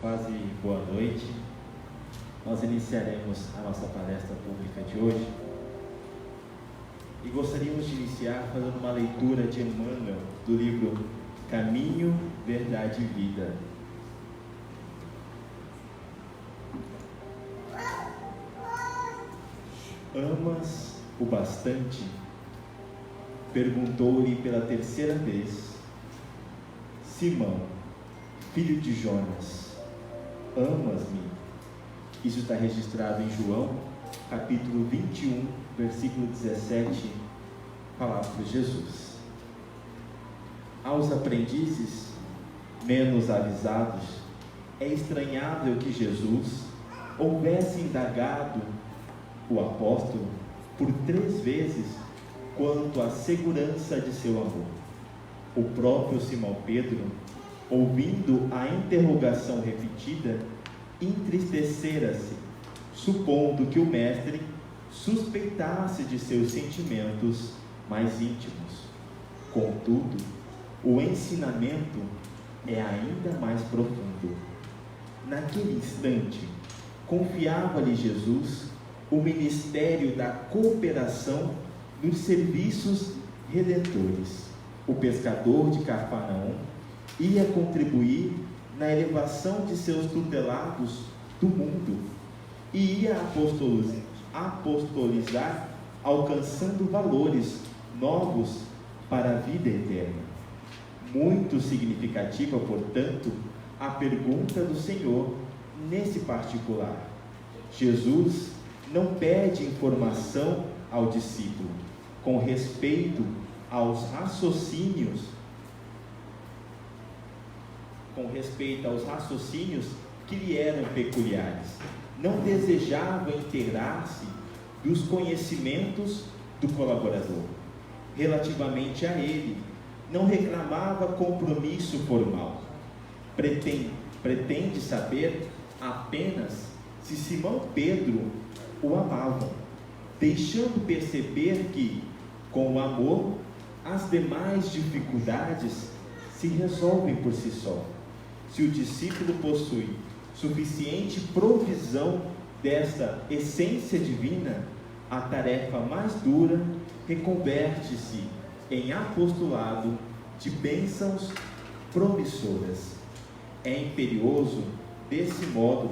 Quase boa noite. Nós iniciaremos a nossa palestra pública de hoje e gostaríamos de iniciar fazendo uma leitura de Emmanuel do livro Caminho, Verdade e Vida. Amas o bastante? Perguntou-lhe pela terceira vez Simão, filho de Jonas, amas-me? Isso está registrado em João, capítulo 21, versículo 17, falado por Jesus. Aos aprendizes menos avisados, é estranhável que Jesus houvesse indagado o apóstolo por 3 vezes quanto à segurança de seu amor. O próprio Simão Pedro, ouvindo a interrogação repetida, entristecera-se, supondo que o mestre suspeitasse de seus sentimentos mais íntimos. Contudo, o ensinamento é ainda mais profundo. Naquele instante, confiava-lhe Jesus o ministério da cooperação nos serviços redentores. O pescador de Cafarnaum ia contribuir na elevação de seus tutelados do mundo e ia apostolizar, alcançando valores novos para a vida eterna. Muito significativa, portanto, a pergunta do Senhor nesse particular. Jesus não pede informação ao discípulo com respeito aos raciocínios que lhe eram peculiares. Não desejava inteirar-se dos conhecimentos do colaborador. Relativamente a ele, não reclamava compromisso formal. Pretende saber apenas se Simão Pedro o amava, deixando perceber que, com o amor, as demais dificuldades se resolvem por si só. Se o discípulo possui suficiente provisão desta essência divina, a tarefa mais dura reconverte-se em apostolado de bênçãos promissoras. É imperioso, desse modo,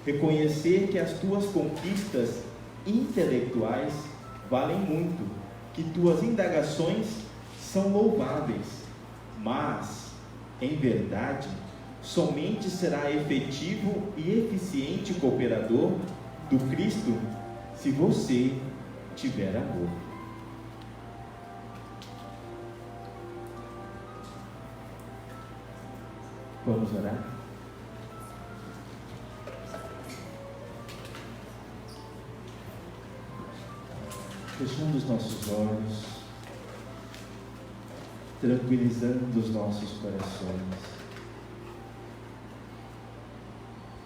reconhecer que as tuas conquistas intelectuais valem muito, que tuas indagações são louváveis, mas, em verdade, somente será efetivo e eficiente cooperador do Cristo se você tiver amor. Vamos orar? Fechando os nossos olhos, tranquilizando os nossos corações,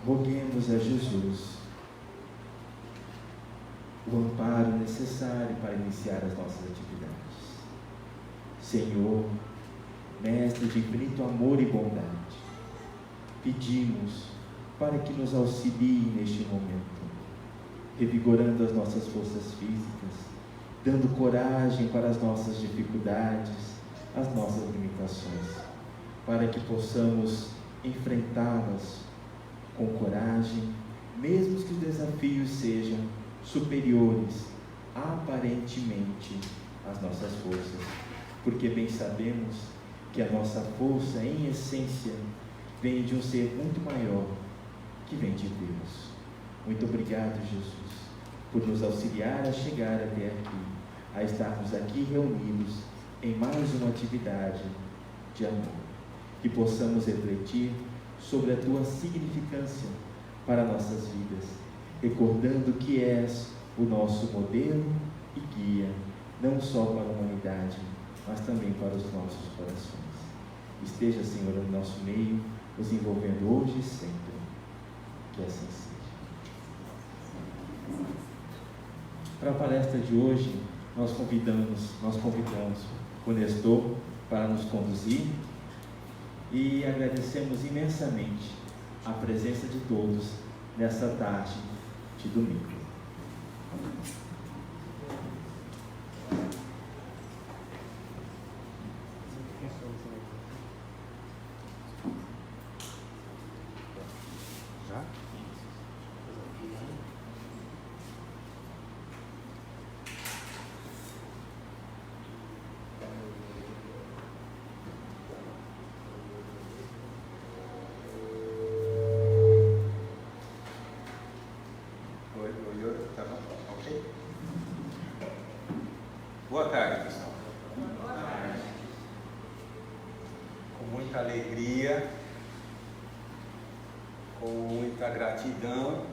roguemos a Jesus o amparo necessário para iniciar as nossas atividades. Senhor, Mestre de infinito amor e bondade, pedimos para que nos auxilie neste momento, revigorando as nossas forças físicas, dando coragem para as nossas dificuldades, as nossas limitações, para que possamos enfrentá-las com coragem, mesmo que os desafios sejam superiores aparentemente às nossas forças, porque bem sabemos que a nossa força, em essência, vem de um ser muito maior, que vem de Deus. Muito obrigado, Jesus, por nos auxiliar a chegar até aqui, a estarmos aqui reunidos em mais uma atividade de amor, que possamos refletir sobre a tua significância para nossas vidas, recordando que és o nosso modelo e guia, não só para a humanidade, mas também para os nossos corações. Esteja, Senhor, no nosso meio, nos envolvendo hoje e sempre. Que assim seja. Para a palestra de hoje, nós convidamos o Nestor para nos conduzir e agradecemos imensamente a presença de todos nessa tarde de domingo. Boa tarde, pessoal. Boa tarde. Com muita alegria, com muita gratidão,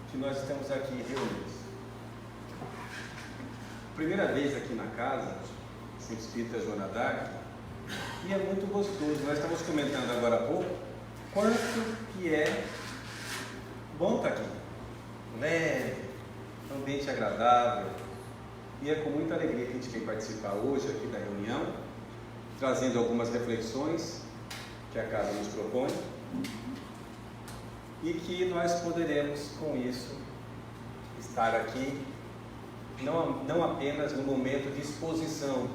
que nós estamos aqui reunidos. Primeira vez aqui na casa, Centro Espírita Joana d'Arc, e é muito gostoso. Nós estamos comentando agora há pouco quanto que é bom estar aqui. Leve, ambiente agradável. E é com muita alegria que a gente vem participar hoje aqui da reunião, trazendo algumas reflexões que a casa nos propõe e que nós poderemos, com isso, estar aqui não apenas no momento de exposição,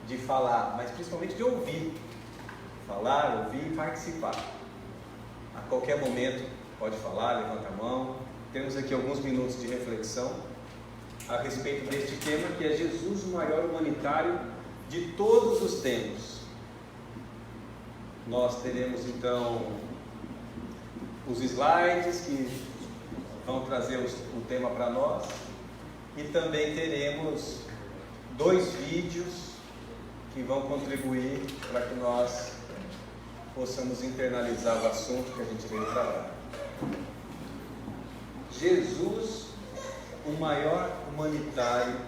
de falar, mas principalmente de ouvir. Falar, ouvir e participar. A qualquer momento pode falar, levanta a mão. Temos aqui alguns minutos de reflexão a respeito deste tema, que é Jesus, o maior humanitário de todos os tempos. Nós teremos então os slides que vão trazer o tema para nós, e também teremos 2 vídeos que vão contribuir para que nós possamos internalizar o assunto que a gente veio trabalhar. Jesus, o maior humanitário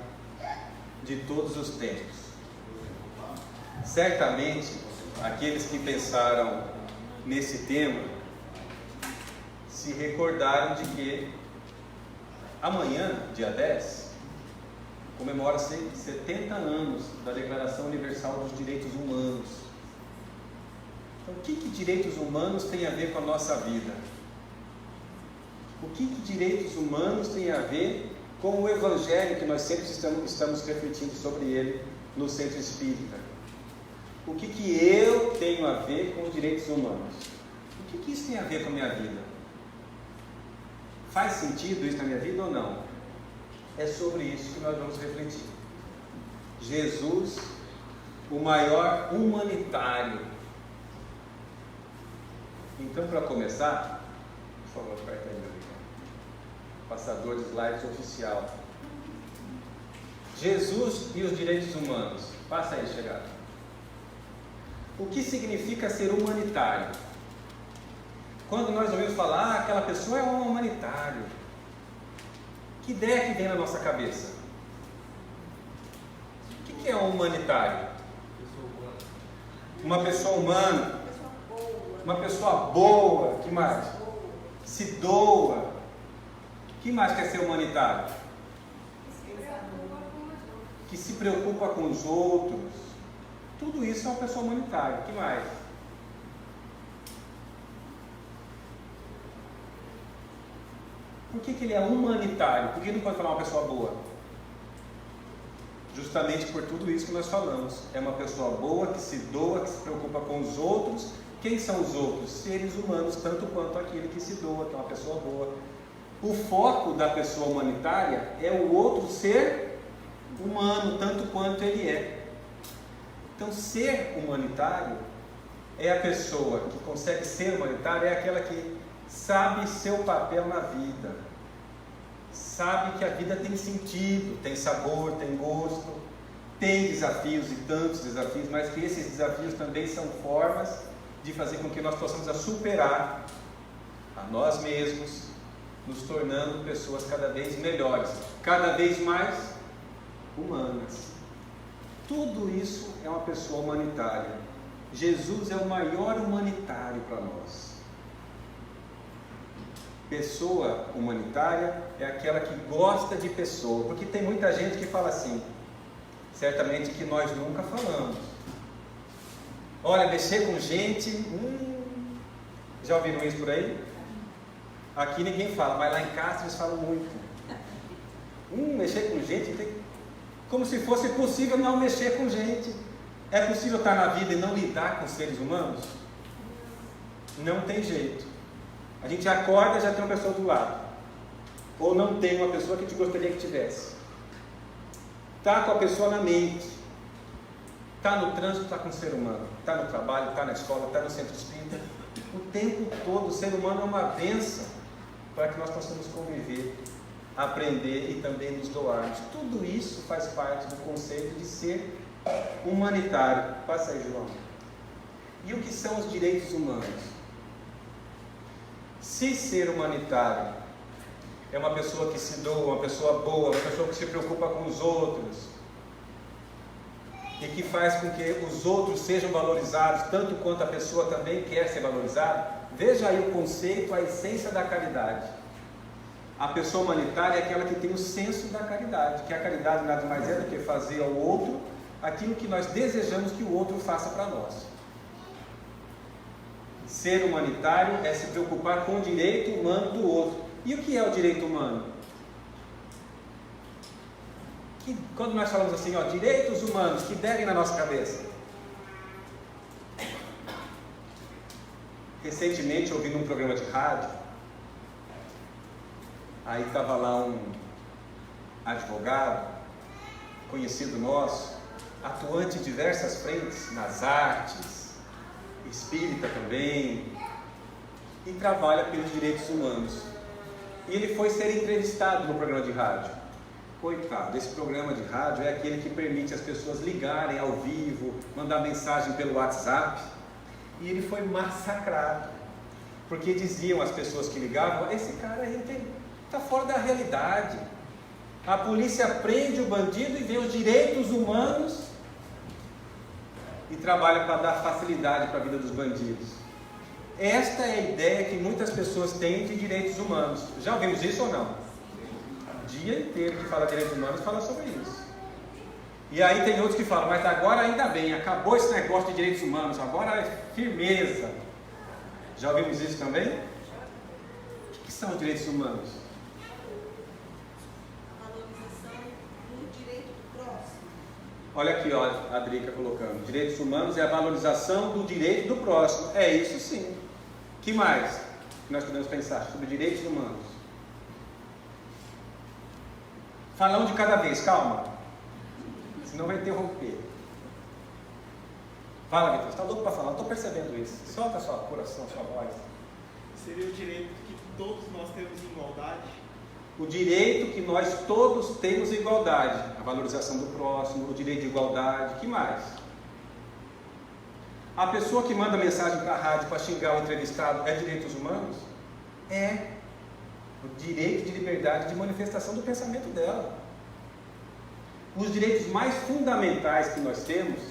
de todos os tempos. Certamente, aqueles que pensaram nesse tema se recordaram de que amanhã, dia 10, comemora-se 70 anos da Declaração Universal dos Direitos Humanos. Então, o que direitos humanos tem a ver com a nossa vida? O que direitos humanos tem a ver com o Evangelho que nós sempre estamos refletindo sobre ele no Centro Espírita? O que eu tenho a ver com os direitos humanos? O que isso tem a ver com a minha vida? Faz sentido isso na minha vida ou não? É sobre isso que nós vamos refletir. Jesus, o maior humanitário. Então, para começar, por favor, aperta aí, meu amigo. Passador de slides oficial. Jesus e os direitos humanos. Passa aí, chegado. O que significa ser humanitário? Quando nós ouvimos falar, aquela pessoa é um humanitário, que ideia que vem na nossa cabeça? O que é um humanitário? Uma pessoa humana. Uma pessoa boa. Que mais? Se doa. O que mais quer ser humanitário? Que se preocupa com os outros. Tudo isso é uma pessoa humanitária. O que mais? Por que ele é humanitário? Por que não pode falar uma pessoa boa? Justamente por tudo isso que nós falamos. É uma pessoa boa, que se doa, que se preocupa com os outros. Quem são os outros? Seres humanos, tanto quanto aquele que se doa, que é uma pessoa boa. O foco da pessoa humanitária é o outro ser humano, tanto quanto ele é. Então, ser humanitário é a pessoa que consegue ser humanitária, é aquela que sabe seu papel na vida, sabe que a vida tem sentido, tem sabor, tem gosto, tem desafios e tantos desafios, mas que esses desafios também são formas de fazer com que nós possamos superar a nós mesmos, nos tornando pessoas cada vez melhores, cada vez mais humanas. Tudo isso é uma pessoa humanitária. Jesus é o maior humanitário para nós. Pessoa humanitária é aquela que gosta de pessoa, porque tem muita gente que fala assim, certamente que nós nunca falamos. Olha, mexer com gente, Já ouviram isso por aí? Aqui ninguém fala, mas lá em casa eles falam muito. Mexer com gente, como se fosse possível não mexer com gente. É possível estar na vida e não lidar com seres humanos? Não tem jeito. A gente acorda e já tem uma pessoa do lado. Ou não tem uma pessoa que a gente gostaria que tivesse. Está com a pessoa na mente. Está no trânsito, está com o ser humano. Está no trabalho, está na escola, está no centro espírita. O tempo todo, o ser humano é uma bênção para que nós possamos conviver, aprender e também nos doarmos. Tudo isso faz parte do conceito de ser humanitário. Passa aí, João. E o que são os direitos humanos? Se ser humanitário é uma pessoa que se doa, uma pessoa boa, uma pessoa que se preocupa com os outros e que faz com que os outros sejam valorizados tanto quanto a pessoa também quer ser valorizada, veja aí o conceito, a essência da caridade. A pessoa humanitária é aquela que tem o senso da caridade, que a caridade nada mais é do que fazer ao outro aquilo que nós desejamos que o outro faça para nós. Ser humanitário é se preocupar com o direito humano do outro. E o que é o direito humano? Quando nós falamos assim, direitos humanos, que devem na nossa cabeça? Recentemente, ouvindo um programa de rádio, aí estava lá um advogado, conhecido nosso, atuante em diversas frentes, nas artes, espírita também, e trabalha pelos direitos humanos. E ele foi ser entrevistado no programa de rádio. Coitado, esse programa de rádio é aquele que permite as pessoas ligarem ao vivo, mandar mensagem pelo WhatsApp, e ele foi massacrado, porque diziam as pessoas que ligavam, esse cara aí está fora da realidade. A polícia prende o bandido e vê os direitos humanos e trabalha para dar facilidade para a vida dos bandidos. Esta é a ideia que muitas pessoas têm de direitos humanos. Já ouvimos isso ou não? O dia inteiro que fala de direitos humanos fala sobre isso. E aí tem outros que falam, mas agora ainda bem, acabou esse negócio de direitos humanos, agora é firmeza. Já ouvimos isso também? O que são os direitos humanos? A valorização do direito do próximo. Olha aqui, a Drica colocando. Direitos humanos é a valorização do direito do próximo. É isso sim. O que mais que nós podemos pensar sobre direitos humanos? Fala um de cada vez, calma. Senão vai interromper. Fala, Vitor. Você está louco para falar? Não estou percebendo isso. Solta seu coração, sua voz. Seria o direito que todos nós temos igualdade? O direito que nós todos temos igualdade. A valorização do próximo, o direito de igualdade. O que mais? A pessoa que manda mensagem para a rádio para xingar o entrevistado é direitos humanos? É. O direito de liberdade de manifestação do pensamento dela. Os direitos mais fundamentais que nós temos,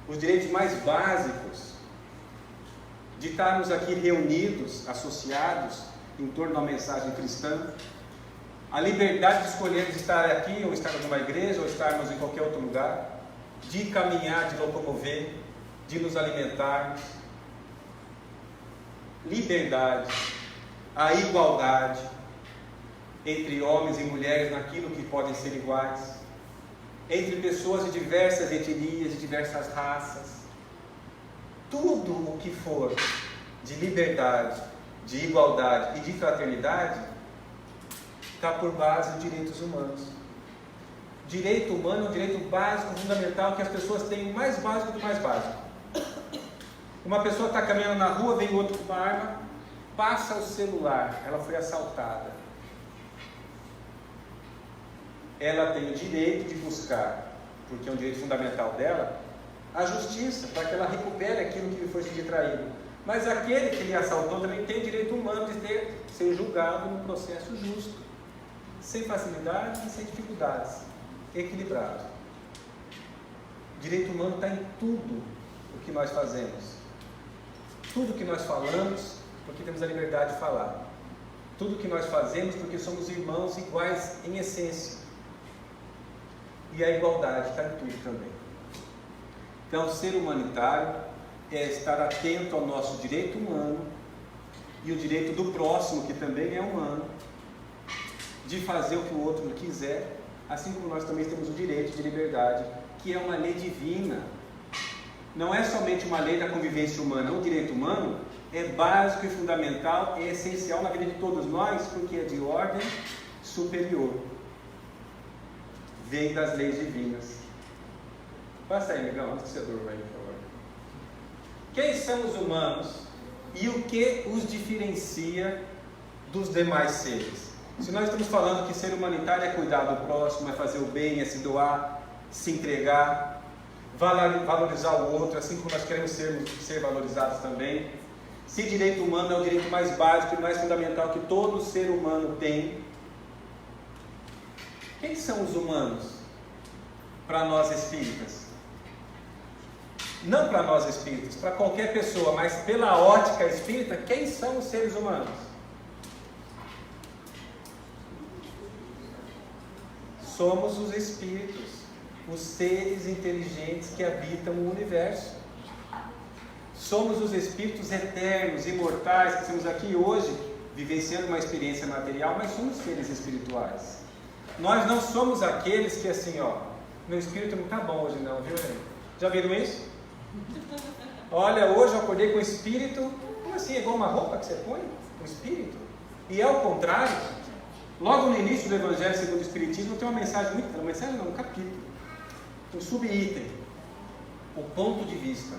os direitos mais básicos, de estarmos aqui reunidos, associados, em torno da mensagem cristã, a liberdade de escolhermos estar aqui, ou estar numa igreja, ou estarmos em qualquer outro lugar, de caminhar, de locomover, de nos alimentarmos, liberdade, a igualdade entre homens e mulheres naquilo que podem ser iguais, entre pessoas de diversas etnias, de diversas raças, tudo o que for de liberdade, de igualdade e de fraternidade está por base de direitos humanos. Direito humano é um direito básico, fundamental, que as pessoas têm, o mais básico do mais básico. Uma pessoa está caminhando na rua, vem outro com uma arma, passa o celular, ela foi assaltada. Ela tem o direito de buscar, porque é um direito fundamental dela, a justiça, para que ela recupere aquilo que lhe foi subtraído. Mas aquele que lhe assaltou também tem o direito humano de ser julgado num processo justo, sem facilidades e sem dificuldades, equilibrado. O direito humano está em tudo o que nós fazemos. Tudo o que nós falamos, porque temos a liberdade de falar. Tudo o que nós fazemos, porque somos irmãos iguais em essência. E a igualdade está em tudo também. Então, ser humanitário é estar atento ao nosso direito humano e o direito do próximo, que também é humano, de fazer o que o outro quiser, assim como nós também temos o direito de liberdade, que é uma lei divina. Não é somente uma lei da convivência humana. O direito humano é básico e fundamental, é essencial na vida de todos nós, porque é de ordem superior. Vem das leis divinas. Passa aí, amigão, antes que você durma aí, por favor. Quem são os humanos e o que os diferencia dos demais seres? Se nós estamos falando que ser humanitário é cuidar do próximo, é fazer o bem, é se doar, se entregar, valorizar o outro, assim como nós queremos ser valorizados também. Se direito humano é o direito mais básico e mais fundamental que todo ser humano tem, quem são os humanos para nós espíritas? Não para nós espíritas, para qualquer pessoa, mas pela ótica espírita, quem são os seres humanos? Somos os espíritos, os seres inteligentes que habitam o universo. Somos os espíritos eternos, imortais, que estamos aqui hoje, vivenciando uma experiência material, mas somos seres espirituais. Nós não somos aqueles que assim, meu espírito não está bom hoje não, viu, gente? Já viram isso? Olha, hoje eu acordei com o espírito, como assim? É igual uma roupa que você põe? O espírito? E é o contrário. Logo no início do Evangelho segundo o Espiritismo tem uma mensagem um capítulo, um subitem, o ponto de vista.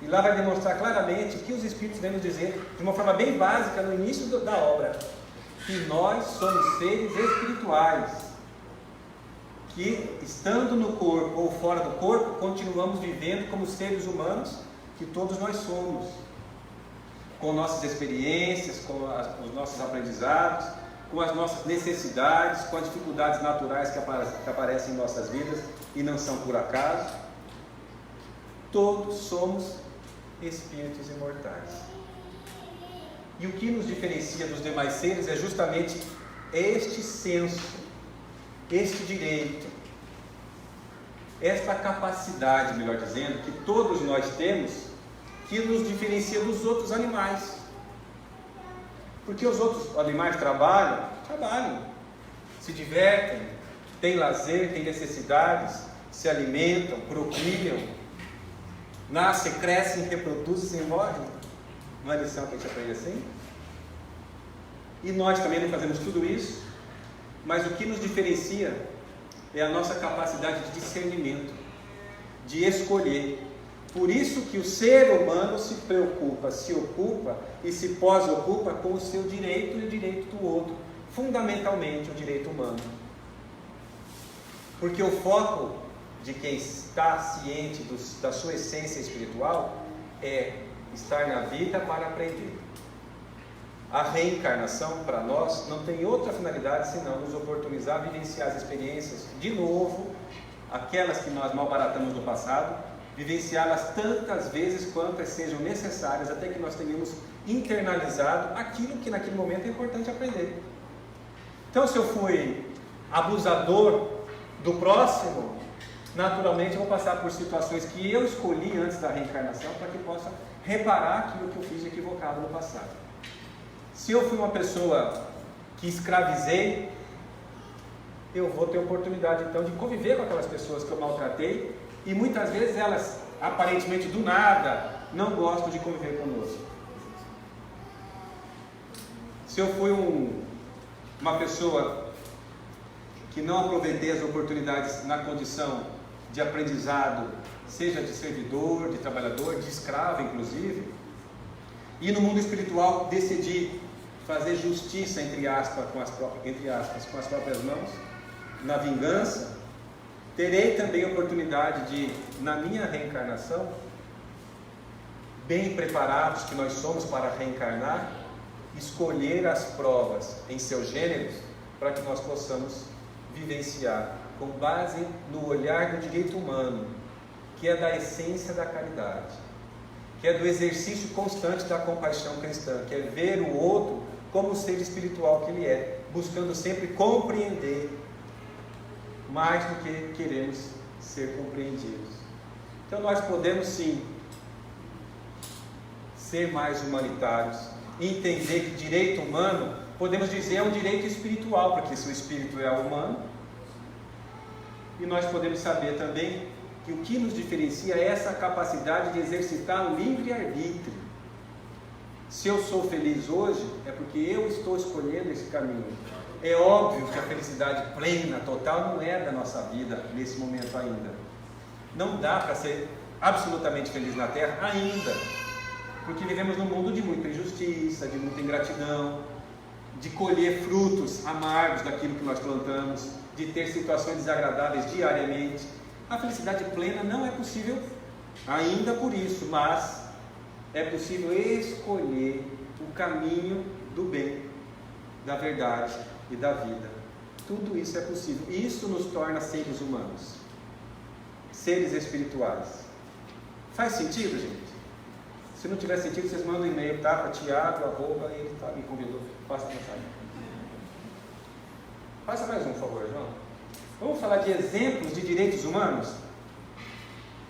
E lá vai demonstrar claramente o que os Espíritos vêm nos dizer, de uma forma bem básica, no início da obra, que nós somos seres espirituais, que estando no corpo ou fora do corpo, continuamos vivendo como seres humanos, que todos nós somos, com nossas experiências, com os nossos aprendizados, com as nossas necessidades, com as dificuldades naturais que aparecem em nossas vidas e não são por acaso. Todos somos espíritos imortais. E o que nos diferencia dos demais seres é justamente este senso, este direito, esta capacidade, melhor dizendo, que todos nós temos, que nos diferencia dos outros animais. Porque os outros animais trabalham, se divertem, têm lazer, têm necessidades, se alimentam, procriam, nascem, crescem, reproduzem e morrem. Não é lição que a gente aprende assim? E nós também não fazemos tudo isso, mas o que nos diferencia é a nossa capacidade de discernimento, de escolher. Por isso que o ser humano se preocupa, se ocupa e se pós-ocupa com o seu direito e o direito do outro, fundamentalmente o direito humano. Porque o foco de quem está ciente da sua essência espiritual é estar na vida para aprender. A reencarnação, para nós, não tem outra finalidade senão nos oportunizar a vivenciar as experiências de novo, aquelas que nós malbaratamos no passado, vivenciá-las tantas vezes quantas sejam necessárias, até que nós tenhamos internalizado aquilo que naquele momento é importante aprender. Então, se eu fui abusador do próximo, naturalmente eu vou passar por situações que eu escolhi antes da reencarnação para que possa reparar aquilo que eu fiz equivocado no passado. Se eu fui uma pessoa que escravizei, eu vou ter oportunidade então de conviver com aquelas pessoas que eu maltratei, e muitas vezes elas, aparentemente do nada, não gostam de conviver conosco. Se eu fui uma pessoa que não aproveitei as oportunidades na condição de aprendizado, seja de servidor, de trabalhador, de escravo inclusive, e no mundo espiritual decidi fazer justiça, entre aspas, com as próprias mãos, na vingança, terei também a oportunidade de, na minha reencarnação, bem preparados que nós somos para reencarnar, escolher as provas em seus gêneros, para que nós possamos vivenciar, com base no olhar do direito humano, que é da essência da caridade, que é do exercício constante da compaixão cristã, que é ver o outro como o ser espiritual que ele é, buscando sempre compreender mais do que queremos ser compreendidos. Então nós podemos sim ser mais humanitários, entender que direito humano, podemos dizer, é um direito espiritual, porque se o espírito é humano, e nós podemos saber também que o que nos diferencia é essa capacidade de exercitar o livre-arbítrio. Se eu sou feliz hoje, é porque eu estou escolhendo esse caminho. É óbvio que a felicidade plena, total, não é da nossa vida nesse momento ainda. Não dá para ser absolutamente feliz na Terra ainda, porque vivemos num mundo de muita injustiça, de muita ingratidão, de colher frutos amargos daquilo que nós plantamos, de ter situações desagradáveis diariamente. A felicidade plena não é possível ainda por isso, mas é possível escolher o caminho do bem, da verdade e da vida. Tudo isso é possível. Isso nos torna seres humanos, seres espirituais. Faz sentido, gente? Se não tiver sentido, vocês mandam um e-mail, tá? Para Tiago, @ ele tá, me convidou. Passa a mensagem. Passa mais um, por favor, João. Vamos falar de exemplos de direitos humanos?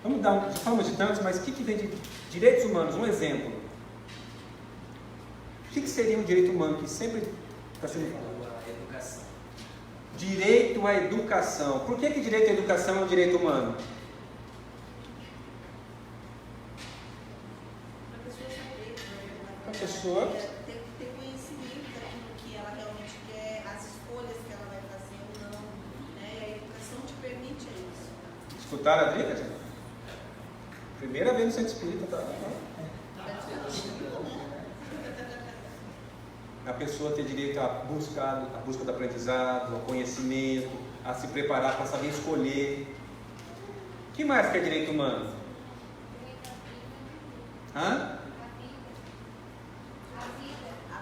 Vamos dar já falamos de tantos, mas o que vem de direitos humanos? Um exemplo. O que seria um direito humano que sempre está sendo falado? Educação. Direito à educação. Por que direito à educação é um direito humano? A pessoa ter conhecimento daquilo que ela realmente quer, as escolhas que ela vai fazer ou não, né? A educação te permite isso. Escutaram a dica, gente? Primeira vez no centro espírita, tá? A pessoa ter direito à busca do aprendizado, ao conhecimento, a se preparar para saber escolher. O que mais que é direito humano? Hã?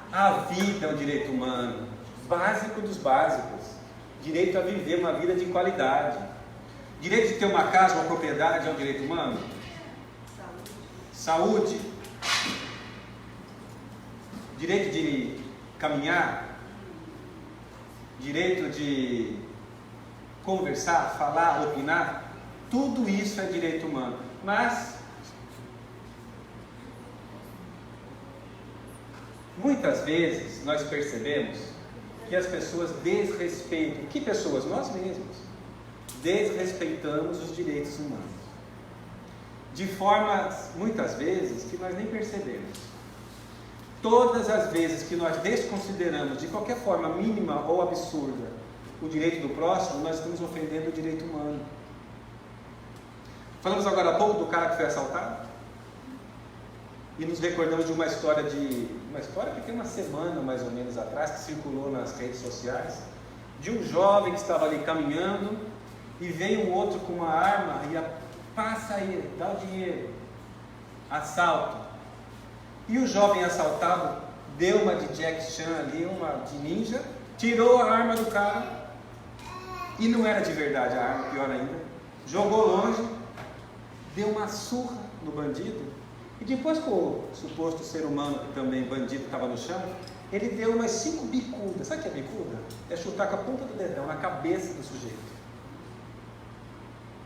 A vida é um direito humano, básico dos básicos. Direito a viver uma vida de qualidade. Direito de ter uma casa, uma propriedade é um direito humano? Saúde. Direito de caminhar. Direito de conversar, falar, opinar. Tudo isso é direito humano. Mas muitas vezes nós percebemos que as pessoas desrespeitam. Que pessoas? Nós mesmos. Desrespeitamos os direitos humanos. De formas, muitas vezes, que nós nem percebemos. Todas as vezes que nós desconsideramos, de qualquer forma mínima ou absurda, o direito do próximo, nós estamos ofendendo o direito humano. Falamos agora há pouco do cara que foi assaltado. E nos recordamos de uma história que tem uma semana mais ou menos atrás, que circulou nas redes sociais, de um jovem que estava ali caminhando e veio um outro com uma arma e passa aí, dá o dinheiro, assalto. E o jovem assaltado deu uma de Jack Chan ali, uma de ninja, tirou a arma do cara e não era de verdade a arma, pior ainda, jogou longe, deu uma surra no bandido. E depois que o suposto ser humano, que também bandido, estava no chão, ele deu umas 5 bicudas. Sabe o que é bicuda? É chutar com a ponta do dedão na cabeça do sujeito.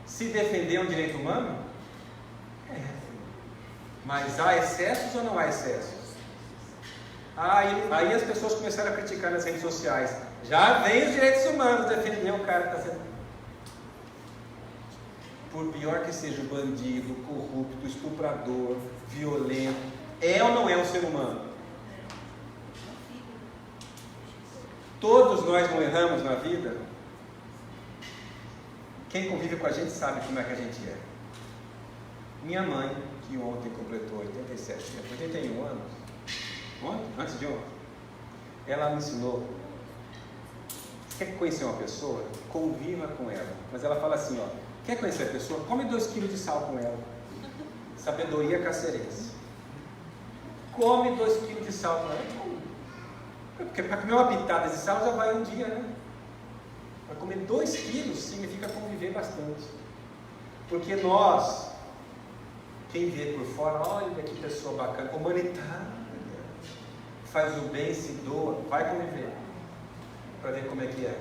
Se defender é um direito humano? É. Mas há excessos ou não há excessos? Aí as pessoas começaram a criticar nas redes sociais. Já vem os direitos humanos defender o cara que está sendo... Por pior que seja o bandido, corrupto, estuprador, violento, é ou não é um ser humano? Todos nós não erramos na vida. Quem convive com a gente sabe como é que a gente é. Minha mãe, que ontem completou 81 anos, antes de ontem, ela me ensinou: você quer conhecer uma pessoa? Conviva com ela. Mas ela fala assim, ó: quer conhecer a pessoa? Come 2 kg de sal com ela. Sabedoria cacerense. Come 2 kg de sal com ela. Porque para comer uma pitada de sal já vai um dia, né? Para comer 2 quilos significa conviver bastante. Porque nós, quem vê por fora, olha que pessoa bacana, humanitária, faz o bem, se doa, vai conviver. Para ver como é que é.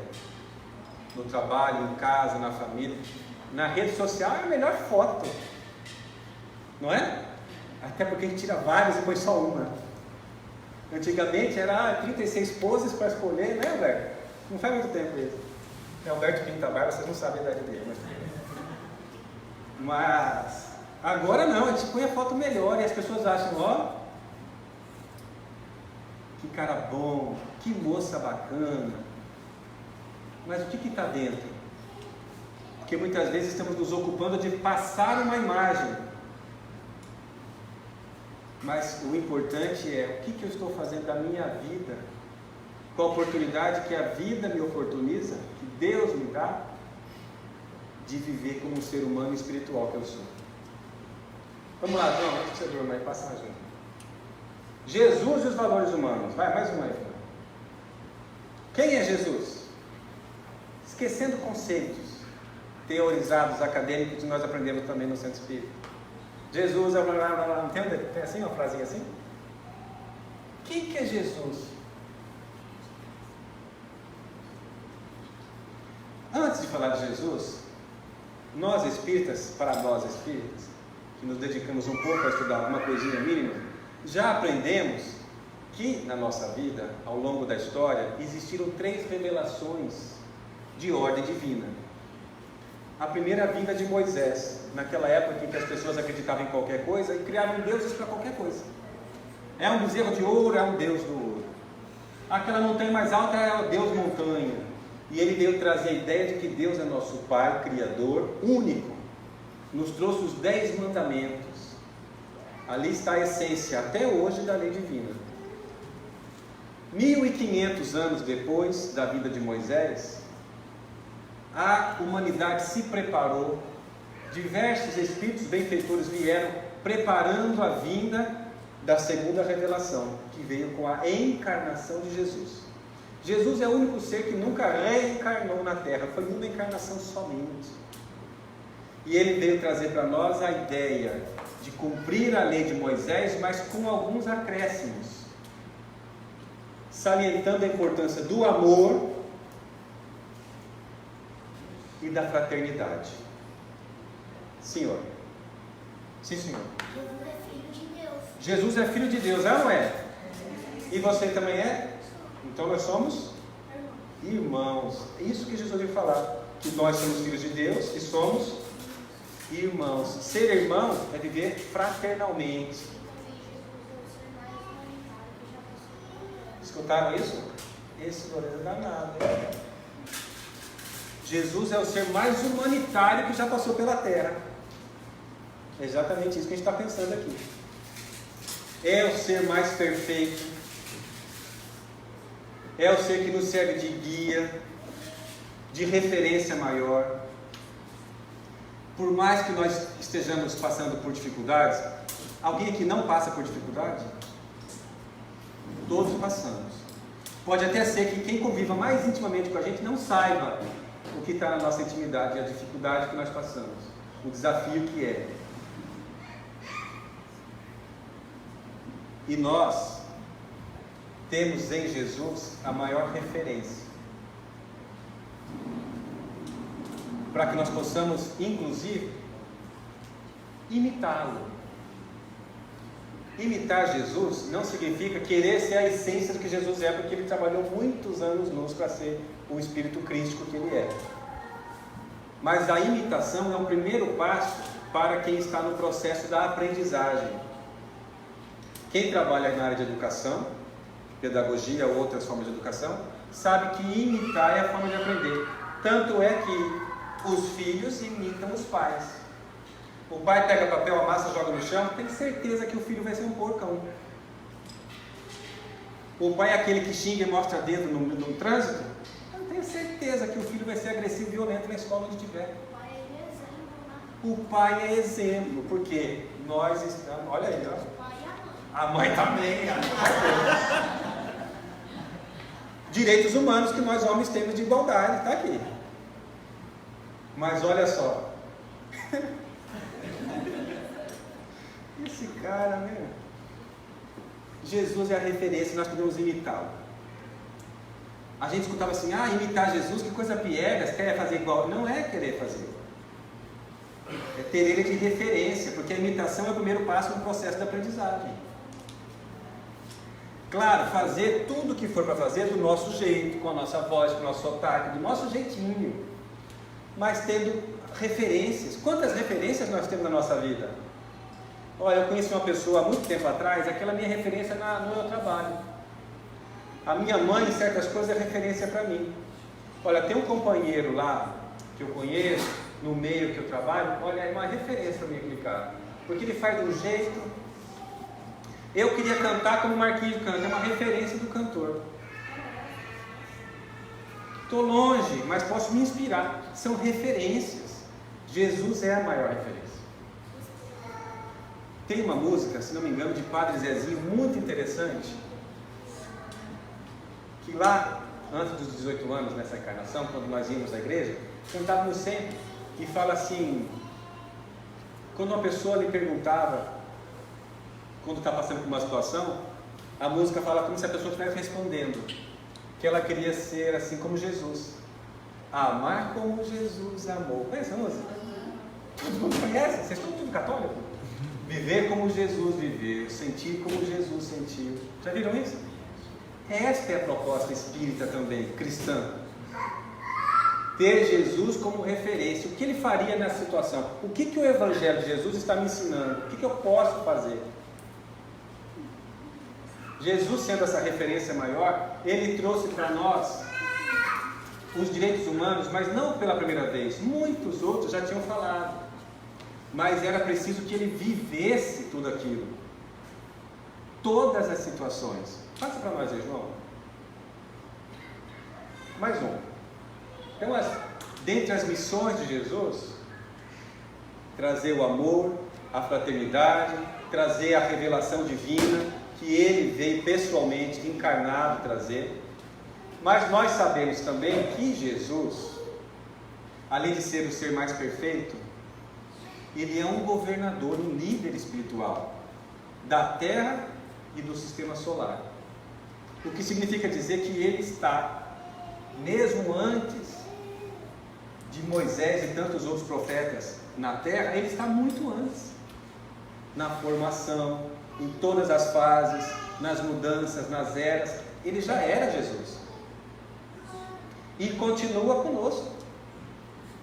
No trabalho, em casa, na família. Na rede social é a melhor foto. Não é? Até porque a gente tira várias e põe só uma. Antigamente era 36 poses para escolher, né, Alberto? Não faz muito tempo isso. É Alberto pinta a barba, vocês não sabem a idade dele. Mas agora não, a gente põe a foto melhor e as pessoas acham, ó, que cara bom, que moça bacana. Mas o que está dentro? Porque muitas vezes estamos nos ocupando de passar uma imagem. Mas o importante é o que eu estou fazendo da minha vida, com a oportunidade que a vida me oportuniza, que Deus me dá, de viver como um ser humano espiritual que eu sou. Vamos lá, João, antes que você durma aí, passa junto. Jesus e os valores humanos. Vai, mais uma aí. Quem é Jesus? Esquecendo conceitos teorizados, acadêmicos, que nós aprendemos também no Centro Espírita. Jesus é não tem assim uma frasinha assim? Quem que é Jesus? Antes de falar de Jesus, nós espíritas, para nós espíritas, que nos dedicamos um pouco a estudar uma coisinha mínima, já aprendemos que na nossa vida, ao longo da história, existiram 3 revelações de ordem divina. A primeira, a vinda de Moisés, naquela época em que as pessoas acreditavam em qualquer coisa e criavam deuses para qualquer coisa. É um bezerro de ouro, é um deus do ouro. Aquela montanha mais alta é o Deus montanha. E ele veio trazer a ideia de que Deus é nosso Pai, Criador, único. Nos trouxe os 10 mandamentos. Ali está a essência, até hoje, da lei divina. 1500 anos depois da vida de Moisés, a humanidade se preparou, diversos espíritos benfeitores vieram preparando a vinda da segunda revelação, que veio com a encarnação de Jesus. Jesus é o único ser que nunca reencarnou na Terra, foi uma encarnação somente. E ele veio trazer para nós a ideia de cumprir a lei de Moisés, mas com alguns acréscimos, salientando a importância do amor e da fraternidade. Senhor. Sim, senhor. Jesus é filho de Deus. Jesus é filho de Deus, não é? E você também é? Então nós somos irmãos. É isso que Jesus veio falar, que nós somos filhos de Deus e somos irmãos. Ser irmão é viver fraternalmente. Escutaram isso? Esse Lourenço é danado, hein? Jesus é o ser mais humanitário que já passou pela Terra. É exatamente isso que a gente está pensando aqui. É o ser mais perfeito. É o ser que nos serve de guia, de referência maior. Por mais que nós estejamos passando por dificuldades, alguém aqui não passa por dificuldade? Todos passamos. Pode até ser que quem conviva mais intimamente com a gente não saiba o que está na nossa intimidade, a dificuldade que nós passamos, o desafio que é. E nós temos em Jesus a maior referência, para que nós possamos, inclusive, imitá-lo. Imitar Jesus não significa querer ser a essência do que Jesus é, porque ele trabalhou muitos anos luz para ser o espírito crístico que ele é. Mas a imitação é o primeiro passo para quem está no processo da aprendizagem. Quem trabalha na área de educação, pedagogia ou outras formas de educação, sabe que imitar é a forma de aprender. Tanto é que os filhos imitam os pais. O pai pega papel, amassa, joga no chão, tem certeza que o filho vai ser um porcão. O pai é aquele que xinga e mostra dedo no trânsito, eu tenho certeza que o filho vai ser agressivo e violento na escola onde estiver. O pai é exemplo, porque nós estamos, olha aí, ó. A mãe também, direitos humanos que nós homens temos de igualdade, está aqui. Mas olha só, esse cara, né? Jesus é a referência, nós podemos imitá-lo. A gente escutava assim, imitar Jesus, que coisa piegas, quer fazer igual. Não é querer fazer, É ter ele de referência, porque a imitação é o primeiro passo no processo de aprendizagem. Claro, fazer tudo o que for para fazer do nosso jeito, com a nossa voz, com o nosso sotaque, do nosso jeitinho, mas tendo referências. Quantas referências nós temos na nossa vida? Olha, eu conheci uma pessoa há muito tempo atrás, aquela minha referência no meu trabalho. A minha mãe, em certas coisas, é referência para mim. Olha, tem um companheiro lá, que eu conheço, no meio que eu trabalho, olha, é uma referência para mim aquele cara. Porque ele faz de um jeito... Eu queria cantar como o Marquinhos canta, é uma referência do cantor. Estou longe, mas posso me inspirar. São referências. Jesus é a maior referência. Tem uma música, se não me engano, de Padre Zezinho, muito interessante, que lá, antes dos 18 anos, nessa encarnação, quando nós íamos à igreja, cantávamos sempre, e fala assim, quando uma pessoa lhe perguntava, quando está passando por uma situação, a música fala como se a pessoa estivesse respondendo, que ela queria ser assim como Jesus, amar como Jesus amou. Conhece a música? Todo mundo conhece? Vocês estão tudo católico? Viver como Jesus viveu, sentir como Jesus sentiu. Já viram isso? Esta é a proposta espírita também, cristã. Ter Jesus como referência. O que ele faria nessa situação? O que o Evangelho de Jesus está me ensinando? O que eu posso fazer? Jesus, sendo essa referência maior, ele trouxe para nós os direitos humanos, mas não pela primeira vez. Muitos outros já tinham falado. Mas era preciso que ele vivesse tudo aquilo. Todas as situações. Passa para nós aí, João. Mais um. Então, dentre as missões de Jesus, trazer o amor, a fraternidade, trazer a revelação divina, que ele veio pessoalmente, encarnado, trazer. Mas nós sabemos também que Jesus, além de ser o ser mais perfeito, ele é um governador, um líder espiritual da Terra e do Sistema Solar. O que significa dizer que ele está, mesmo antes de Moisés e tantos outros profetas na Terra, ele está muito antes, na formação, em todas as fases, nas mudanças, nas eras. Ele já era Jesus e continua conosco.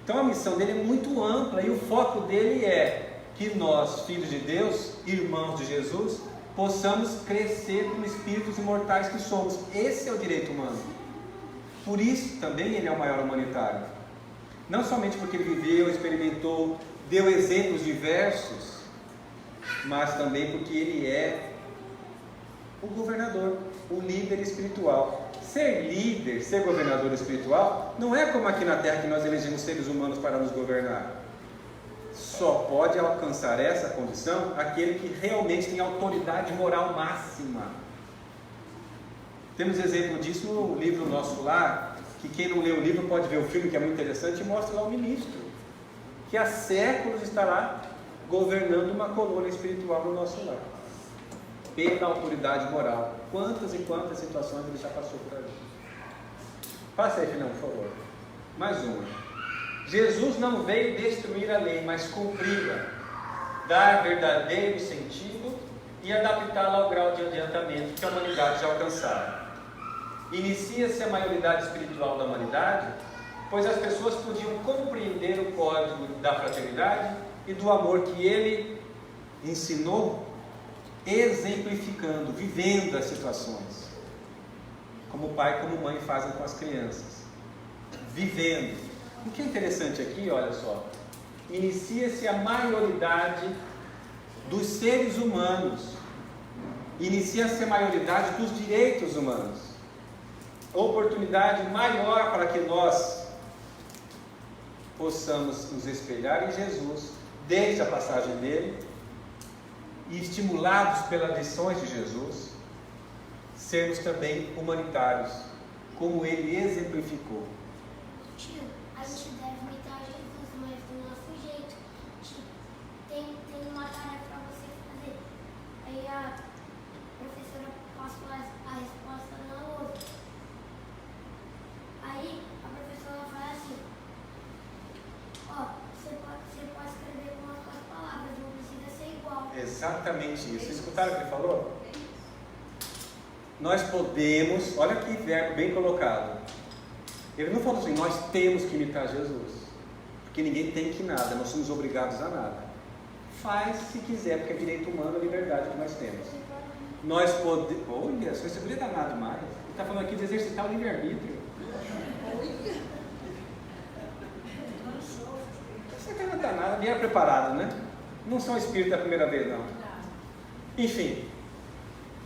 Então a missão dele é muito ampla e o foco dele é que nós, filhos de Deus, irmãos de Jesus, possamos crescer como espíritos imortais que somos. Esse é o direito humano. Por isso também ele é o maior humanitário. Não somente porque ele viveu, experimentou, deu exemplos diversos, mas também porque ele é o governador, o líder espiritual. Ser líder, ser governador espiritual, não é como aqui na Terra que nós elegemos seres humanos para nos governar. Só pode alcançar essa condição aquele que realmente tem autoridade moral máxima. Temos exemplo disso no livro Nosso Lar, que quem não lê o livro pode ver o filme, que é muito interessante, e mostra lá o ministro, que há séculos está lá governando uma colônia espiritual no nosso lar. Pela autoridade moral. Quantas e quantas situações ele já passou por ali. Passa aí, Filhão, por favor. Mais uma. Jesus não veio destruir a lei, mas cumpri-la, dar verdadeiro sentido e adaptá-la ao grau de adiantamento que a humanidade já alcançara. Inicia-se a maioridade espiritual da humanidade, pois as pessoas podiam compreender o código da fraternidade e do amor que ele ensinou, exemplificando, vivendo as situações, como pai e como mãe fazem com as crianças, vivendo. O que é interessante aqui, olha só, inicia-se a maioridade dos seres humanos, inicia-se a maioridade dos direitos humanos, oportunidade maior para que nós possamos nos espelhar em Jesus, desde a passagem dele, e estimulados pelas lições de Jesus, sermos também humanitários, como ele exemplificou. Tio, a gente deve imitar Jesus, mas do nosso jeito. Tem uma tarefa para você fazer. Aí a professora passa a resposta na outra. Aí a professora fala assim, ó, você pode escrever com a Exatamente isso. Vocês escutaram o que ele falou? Nós podemos, olha que verbo bem colocado. Ele não falou assim, nós temos que imitar Jesus. Porque ninguém tem que nada, nós somos obrigados a nada. Faz se quiser, porque é direito humano, a liberdade que nós temos. Nós podemos. Olha, sua segurança é danado demais. Ele está falando aqui de exercitar o livre-arbítrio. Essa cara não está nada, vieram preparado, né? Não são espíritos da primeira vez, não. Enfim,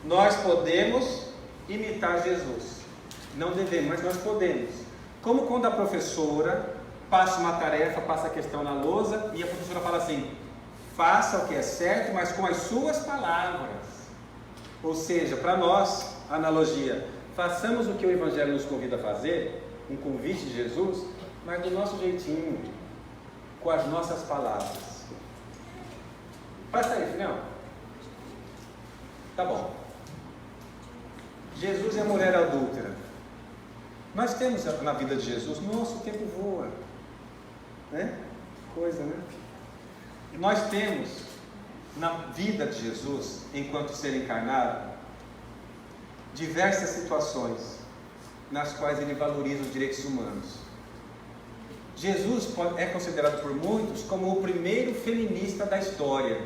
nós podemos imitar Jesus. Não devemos, mas nós podemos. Como quando a professora passa uma tarefa, passa a questão na lousa e a professora fala assim: faça o que é certo, mas com as suas palavras. Ou seja, para nós, analogia, façamos o que o Evangelho nos convida a fazer, um convite de Jesus, mas do nosso jeitinho, com as nossas palavras. Faça isso, não? Tá bom. Jesus é a mulher adúltera. Nós temos na vida de Jesus, nosso tempo voa, né? Coisa, né? Nós temos na vida de Jesus, enquanto ser encarnado, diversas situações nas quais ele valoriza os direitos humanos. Jesus é considerado por muitos como o primeiro feminista da história,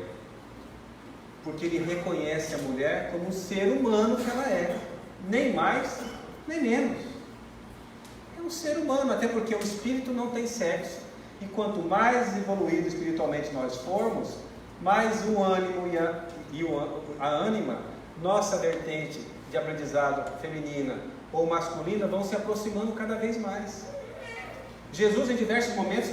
porque ele reconhece a mulher como um ser humano que ela é, nem mais, nem menos. É um ser humano, até porque o espírito não tem sexo. E quanto mais evoluído espiritualmente nós formos, mais o ânimo e a ânima, nossa vertente de aprendizado feminina ou masculina, vão se aproximando cada vez mais. Jesus, em diversos momentos,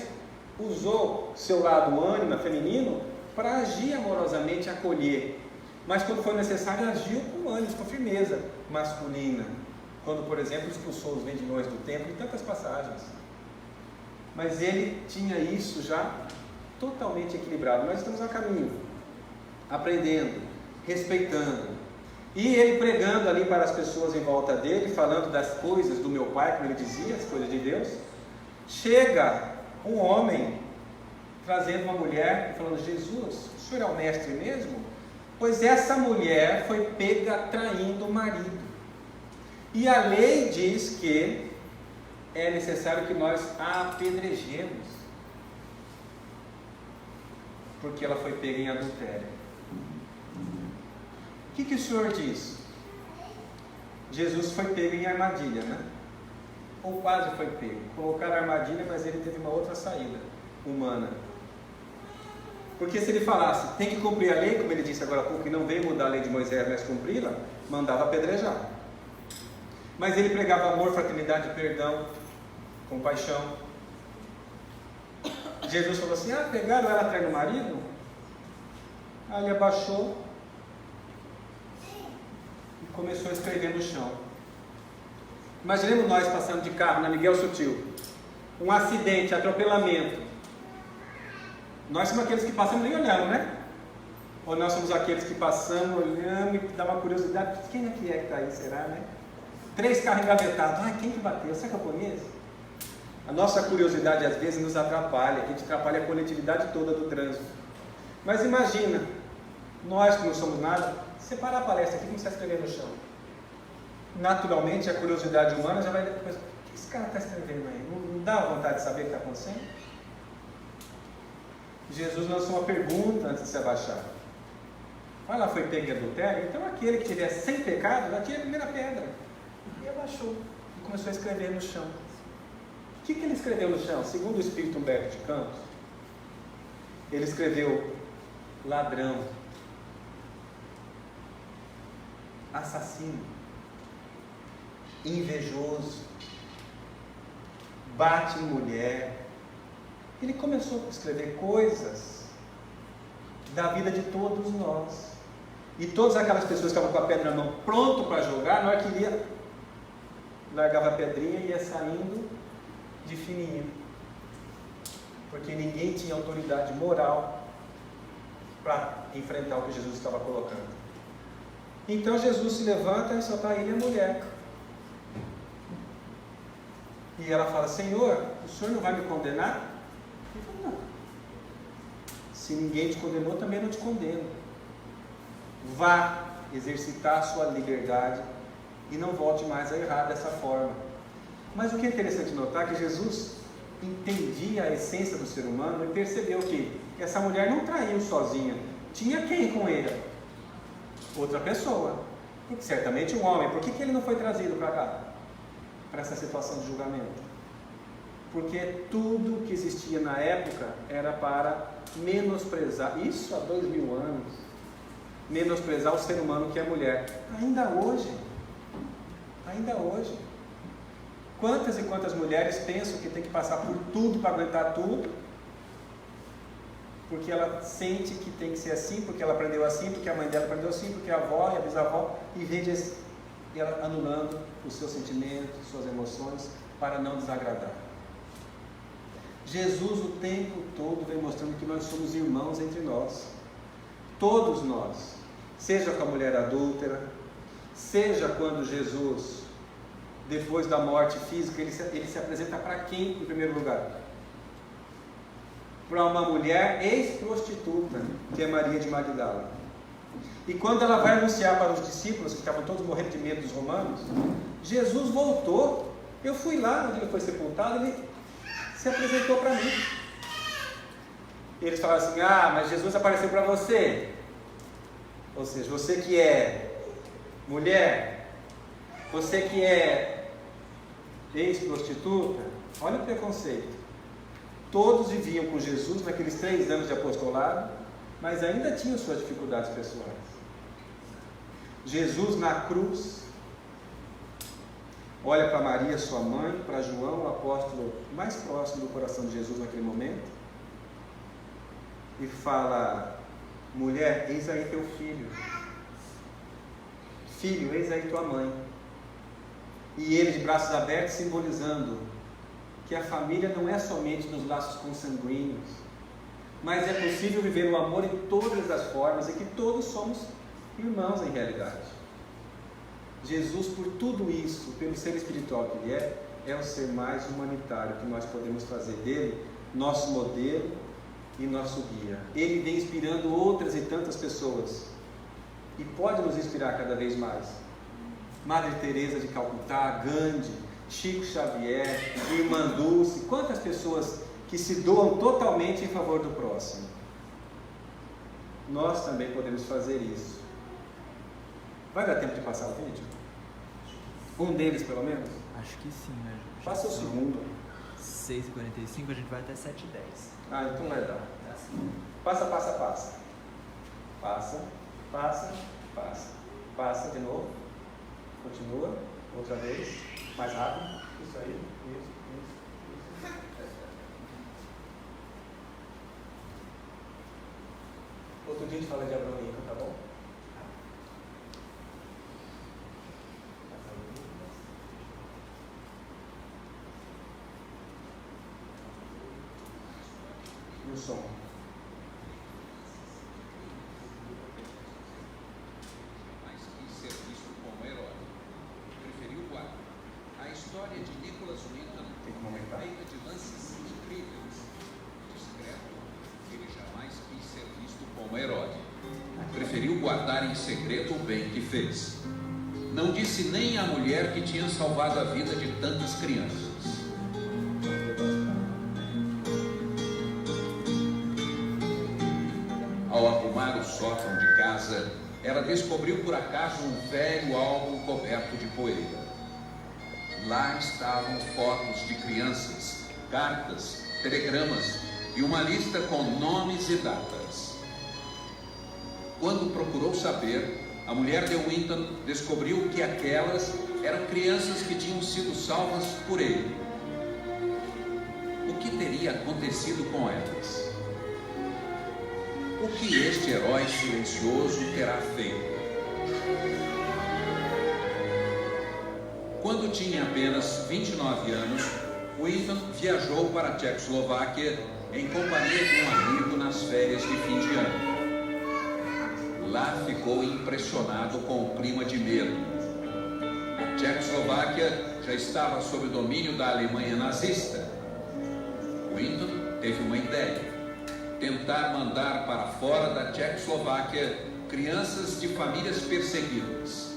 usou seu lado ânima feminino para agir amorosamente, acolher. Mas quando foi necessário, agiu com ânimo, com firmeza masculina. Quando, por exemplo, expulsou os vendilhões do templo, em tantas passagens. Mas ele tinha isso já totalmente equilibrado. Nós estamos a caminho, aprendendo, respeitando. E ele pregando ali para as pessoas em volta dele, falando das coisas do meu Pai, como ele dizia, as coisas de Deus. Chega um homem trazendo uma mulher e falando: Jesus, o senhor é o mestre mesmo? Pois essa mulher foi pega traindo o marido. E a lei diz que é necessário que nós a apedrejemos, porque ela foi pega em adultério. O que o senhor diz? Jesus foi pego em armadilha, né? Ou quase foi pego. Colocaram a armadilha, mas ele teve uma outra saída humana. Porque se ele falasse, tem que cumprir a lei, como ele disse agora há pouco, que não veio mudar a lei de Moisés, mas cumpri-la, mandava apedrejar. Mas ele pregava amor, fraternidade, perdão, compaixão. Jesus falou assim: pegaram ela traindo o marido? Aí ele abaixou e começou a escrever no chão. Imaginemos nós passando de carro na Miguel Sutil, um acidente, atropelamento. Nós somos aqueles que passamos nem olhamos, né? Ou nós somos aqueles que passamos, olhamos e dá uma curiosidade: quem é que está aí, será, né? 3 carros engavetados, quem que bateu? Será que eu conheço? A nossa curiosidade às vezes nos atrapalha, que a gente atrapalha a coletividade toda do trânsito. Mas imagina, nós que não somos nada, separar a palestra aqui e começar a escrever no chão. Naturalmente a curiosidade humana já vai depois: o que esse cara está escrevendo aí? Não dá vontade de saber o que está acontecendo? Jesus lançou uma pergunta antes de se abaixar. Ela foi pega em adultério? Então aquele que tiver sem pecado, já tinha a primeira pedra. E abaixou e começou a escrever no chão. O que ele escreveu no chão? Segundo o espírito Humberto de Campos, ele escreveu: ladrão, assassino, invejoso, bate em mulher. Ele começou a escrever coisas da vida de todos nós. E todas aquelas pessoas que estavam com a pedra na mão, pronto para jogar, na hora que ia, largava a pedrinha e ia saindo de fininho. Porque ninguém tinha autoridade moral para enfrentar o que Jesus estava colocando. Então Jesus se levanta e só está ele e a mulher. E ela fala: Senhor, o senhor não vai me condenar? Ele fala: não. Se ninguém te condenou, também não te condeno. Vá exercitar sua liberdade e não volte mais a errar dessa forma. Mas o que é interessante notar é que Jesus entendia a essência do ser humano e percebeu que essa mulher não traiu sozinha. Tinha quem com ele? Outra pessoa. Porque certamente um homem. Por que ele não foi trazido para cá? Para essa situação de julgamento? Porque tudo que existia na época era para menosprezar, isso há 2000 anos, menosprezar o ser humano que é a mulher. Ainda hoje, quantas e quantas mulheres pensam que tem que passar por tudo para aguentar tudo, porque ela sente que tem que ser assim, porque ela aprendeu assim, porque a mãe dela aprendeu assim, porque a avó e a bisavó, e vende ela anulando os seus sentimentos, suas emoções, para não desagradar. Jesus o tempo todo vem mostrando que nós somos irmãos entre nós, todos nós, seja com a mulher adúltera, seja quando Jesus, depois da morte física, ele se apresenta para quem em primeiro lugar? Para uma mulher ex-prostituta, que é Maria de Magdala. E quando ela vai anunciar para os discípulos, que estavam todos morrendo de medo dos romanos, Jesus voltou. Eu fui lá onde ele foi sepultado, ele se apresentou para mim. Eles falaram assim: ah, mas Jesus apareceu para você. Ou seja, você que é mulher, você que é ex-prostituta, olha o preconceito. Todos viviam com Jesus naqueles 3 anos de apostolado, mas ainda tinham suas dificuldades pessoais. Jesus na cruz olha para Maria, sua mãe, para João, o apóstolo mais próximo do coração de Jesus naquele momento, e fala: mulher, eis aí teu filho. Filho, eis aí tua mãe. E ele de braços abertos, simbolizando que a família não é somente nos laços consanguíneos, mas é possível viver o amor em todas as formas e que todos somos irmãos em realidade. Jesus, por tudo isso, pelo ser espiritual que ele é o ser mais humanitário que nós podemos fazer dele nosso modelo e nosso guia. Ele vem inspirando outras e tantas pessoas e pode nos inspirar cada vez mais. Madre Teresa de Calcutá, Gandhi, Chico Xavier, Irmã Dulce, quantas pessoas que se doam totalmente em favor do próximo. Nós também podemos fazer isso. Vai dar tempo de passar o vídeo? Um deles, pelo menos? Acho que sim, né? Passa o segundo. 6h45, a gente vai até 7h10. Ah, então vai dar. Passa, passa, passa. Passa, passa, passa. Passa de novo. Continua. Outra vez. Mais rápido. Isso aí. Isso. Outro dia a gente fala de Abraão, tá bom? E o som? Mas quis ser visto como herói. Preferiu guardar. A história de Nicholas Winton é feita de lances incríveis. Discreto, ele jamais quis ser visto como herói. Preferiu guardar em segredo o bem que fez. Não disse nem à mulher que tinha salvado a vida de tantas crianças. Ao arrumar o sótão de casa, ela descobriu por acaso um velho álbum coberto de poeira. Lá estavam fotos de crianças, cartas, telegramas e uma lista com nomes e datas. Quando procurou saber, a mulher de Winton descobriu que aquelas eram crianças que tinham sido salvas por ele. O que teria acontecido com elas? O que este herói silencioso terá feito? Quando tinha apenas 29 anos, Winton viajou para a Tchecoslováquia em companhia de um amigo nas férias de fim de ano. Lá ficou impressionado com o clima de medo. A Tchecoslováquia já estava sob o domínio da Alemanha nazista. Winton teve uma ideia: tentar mandar para fora da Tchecoslováquia crianças de famílias perseguidas.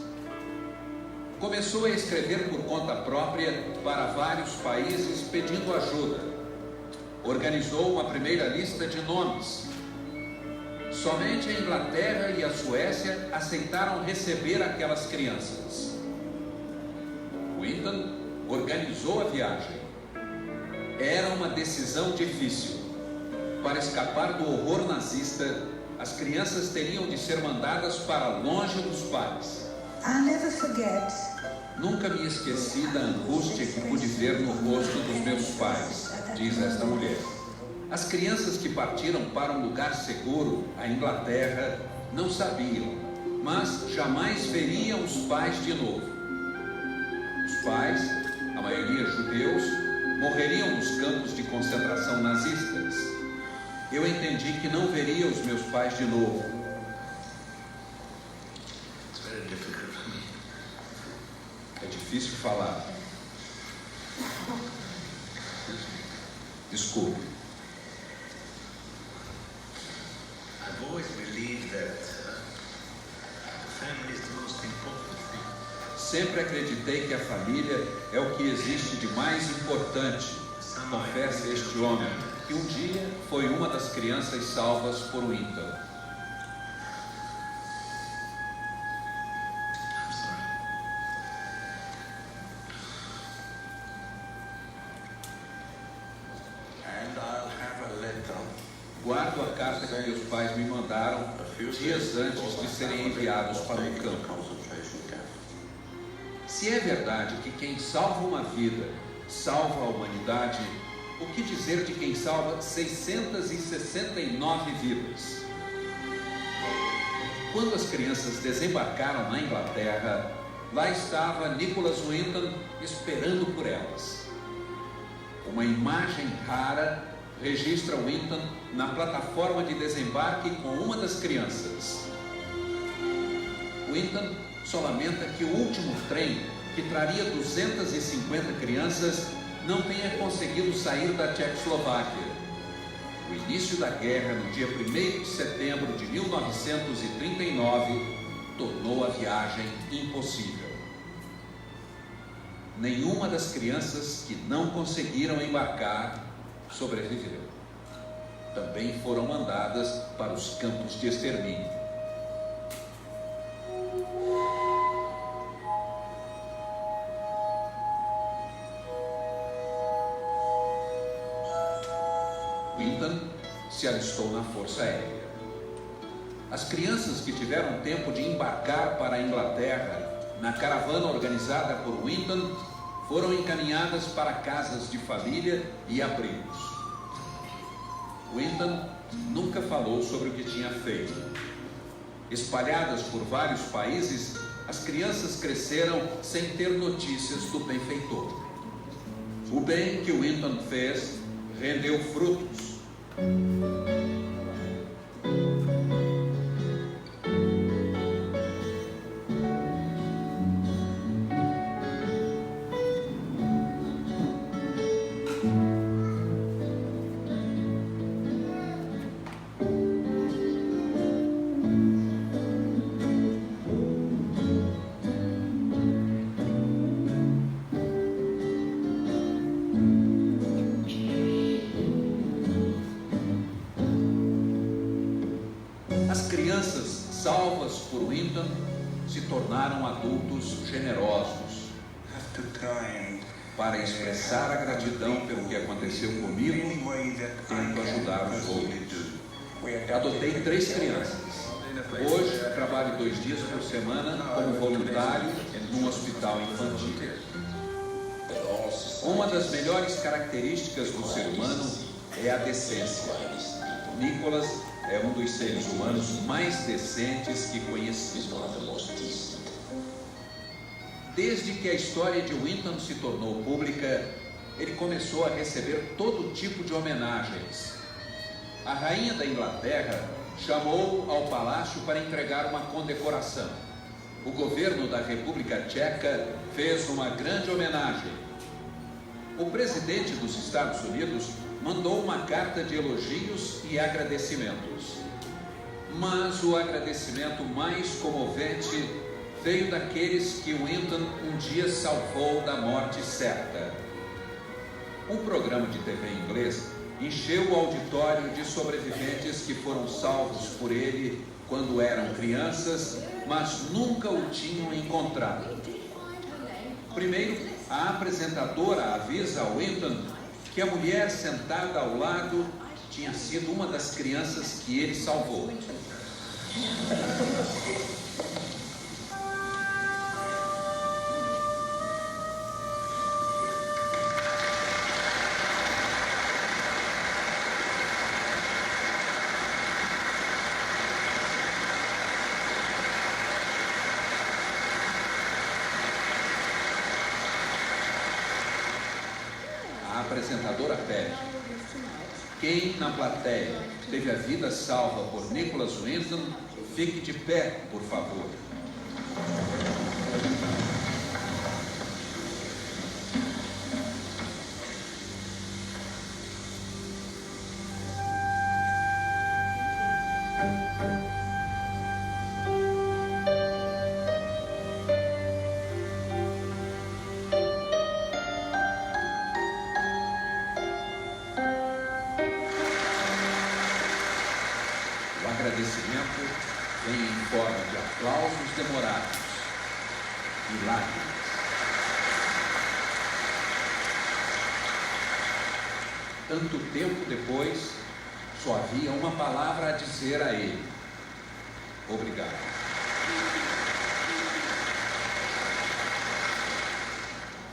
Começou a escrever por conta própria para vários países pedindo ajuda. Organizou uma primeira lista de nomes. Somente a Inglaterra e a Suécia aceitaram receber aquelas crianças. Winton organizou a viagem. Era uma decisão difícil. Para escapar do horror nazista, as crianças teriam de ser mandadas para longe dos pais. I'll never forget. Nunca me esqueci da angústia que pude ver no rosto dos meus pais, diz esta mulher. As crianças que partiram para um lugar seguro, a Inglaterra, não sabiam, mas jamais veriam os pais de novo. Os pais, a maioria judeus, morreriam nos campos de concentração nazistas. Eu entendi que não veria os meus pais de novo. É difícil falar. Desculpe. I've always believed that the family is the most important thing. Sempre acreditei que a família é o que existe de mais importante, confessa este homem, que um dia foi uma das crianças salvas por Winton. Guardo a carta que meus pais me mandaram dias antes de serem enviados para o campo. Se é verdade que quem salva uma vida salva a humanidade, o que dizer de quem salva 669 vidas? Quando as crianças desembarcaram na Inglaterra, lá estava Nicholas Winton esperando por elas. Uma imagem rara registra Winton na plataforma de desembarque com uma das crianças. Winton só lamenta que o último trem, que traria 250 crianças, não tenha conseguido sair da Tchecoslováquia. O início da guerra, no dia 1º de setembro de 1939, tornou a viagem impossível. Nenhuma das crianças que não conseguiram embarcar sobreviveu. Também foram mandadas para os campos de extermínio. Winton se alistou na Força Aérea. As crianças que tiveram tempo de embarcar para a Inglaterra na caravana organizada por Winton foram encaminhadas para casas de família e abrigos. Winton nunca falou sobre o que tinha feito. Espalhadas por vários países, as crianças cresceram sem ter notícias do benfeitor. O bem que Winton fez rendeu frutos. Salvas por Winton, se tornaram adultos generosos. Para expressar a gratidão pelo que aconteceu comigo, tento ajudar os outros. Adotei 3 crianças. Hoje, trabalho 2 dias por semana como voluntário num hospital infantil. Uma das melhores características do ser humano é a decência. Nicholas é um dos seres humanos mais decentes que conheci. Desde que a história de Winton se tornou pública, ele começou a receber todo tipo de homenagens. A rainha da Inglaterra chamou ao palácio para entregar uma condecoração. O governo da República Tcheca fez uma grande homenagem. O presidente dos Estados Unidos mandou uma carta de elogios e agradecimentos. Mas o agradecimento mais comovente veio daqueles que Winton um dia salvou da morte certa. Um programa de TV inglês encheu o auditório de sobreviventes que foram salvos por ele quando eram crianças, mas nunca o tinham encontrado. Primeiro, a apresentadora avisa a Winton que a mulher sentada ao lado tinha sido uma das crianças que ele salvou. A apresentadora pede: quem na plateia teve a vida salva por Nicholas Winton, fique de pé, por favor. O agradecimento vem em forma de aplausos demorados e lágrimas. Tanto tempo depois, só havia uma palavra a dizer a ele: obrigado.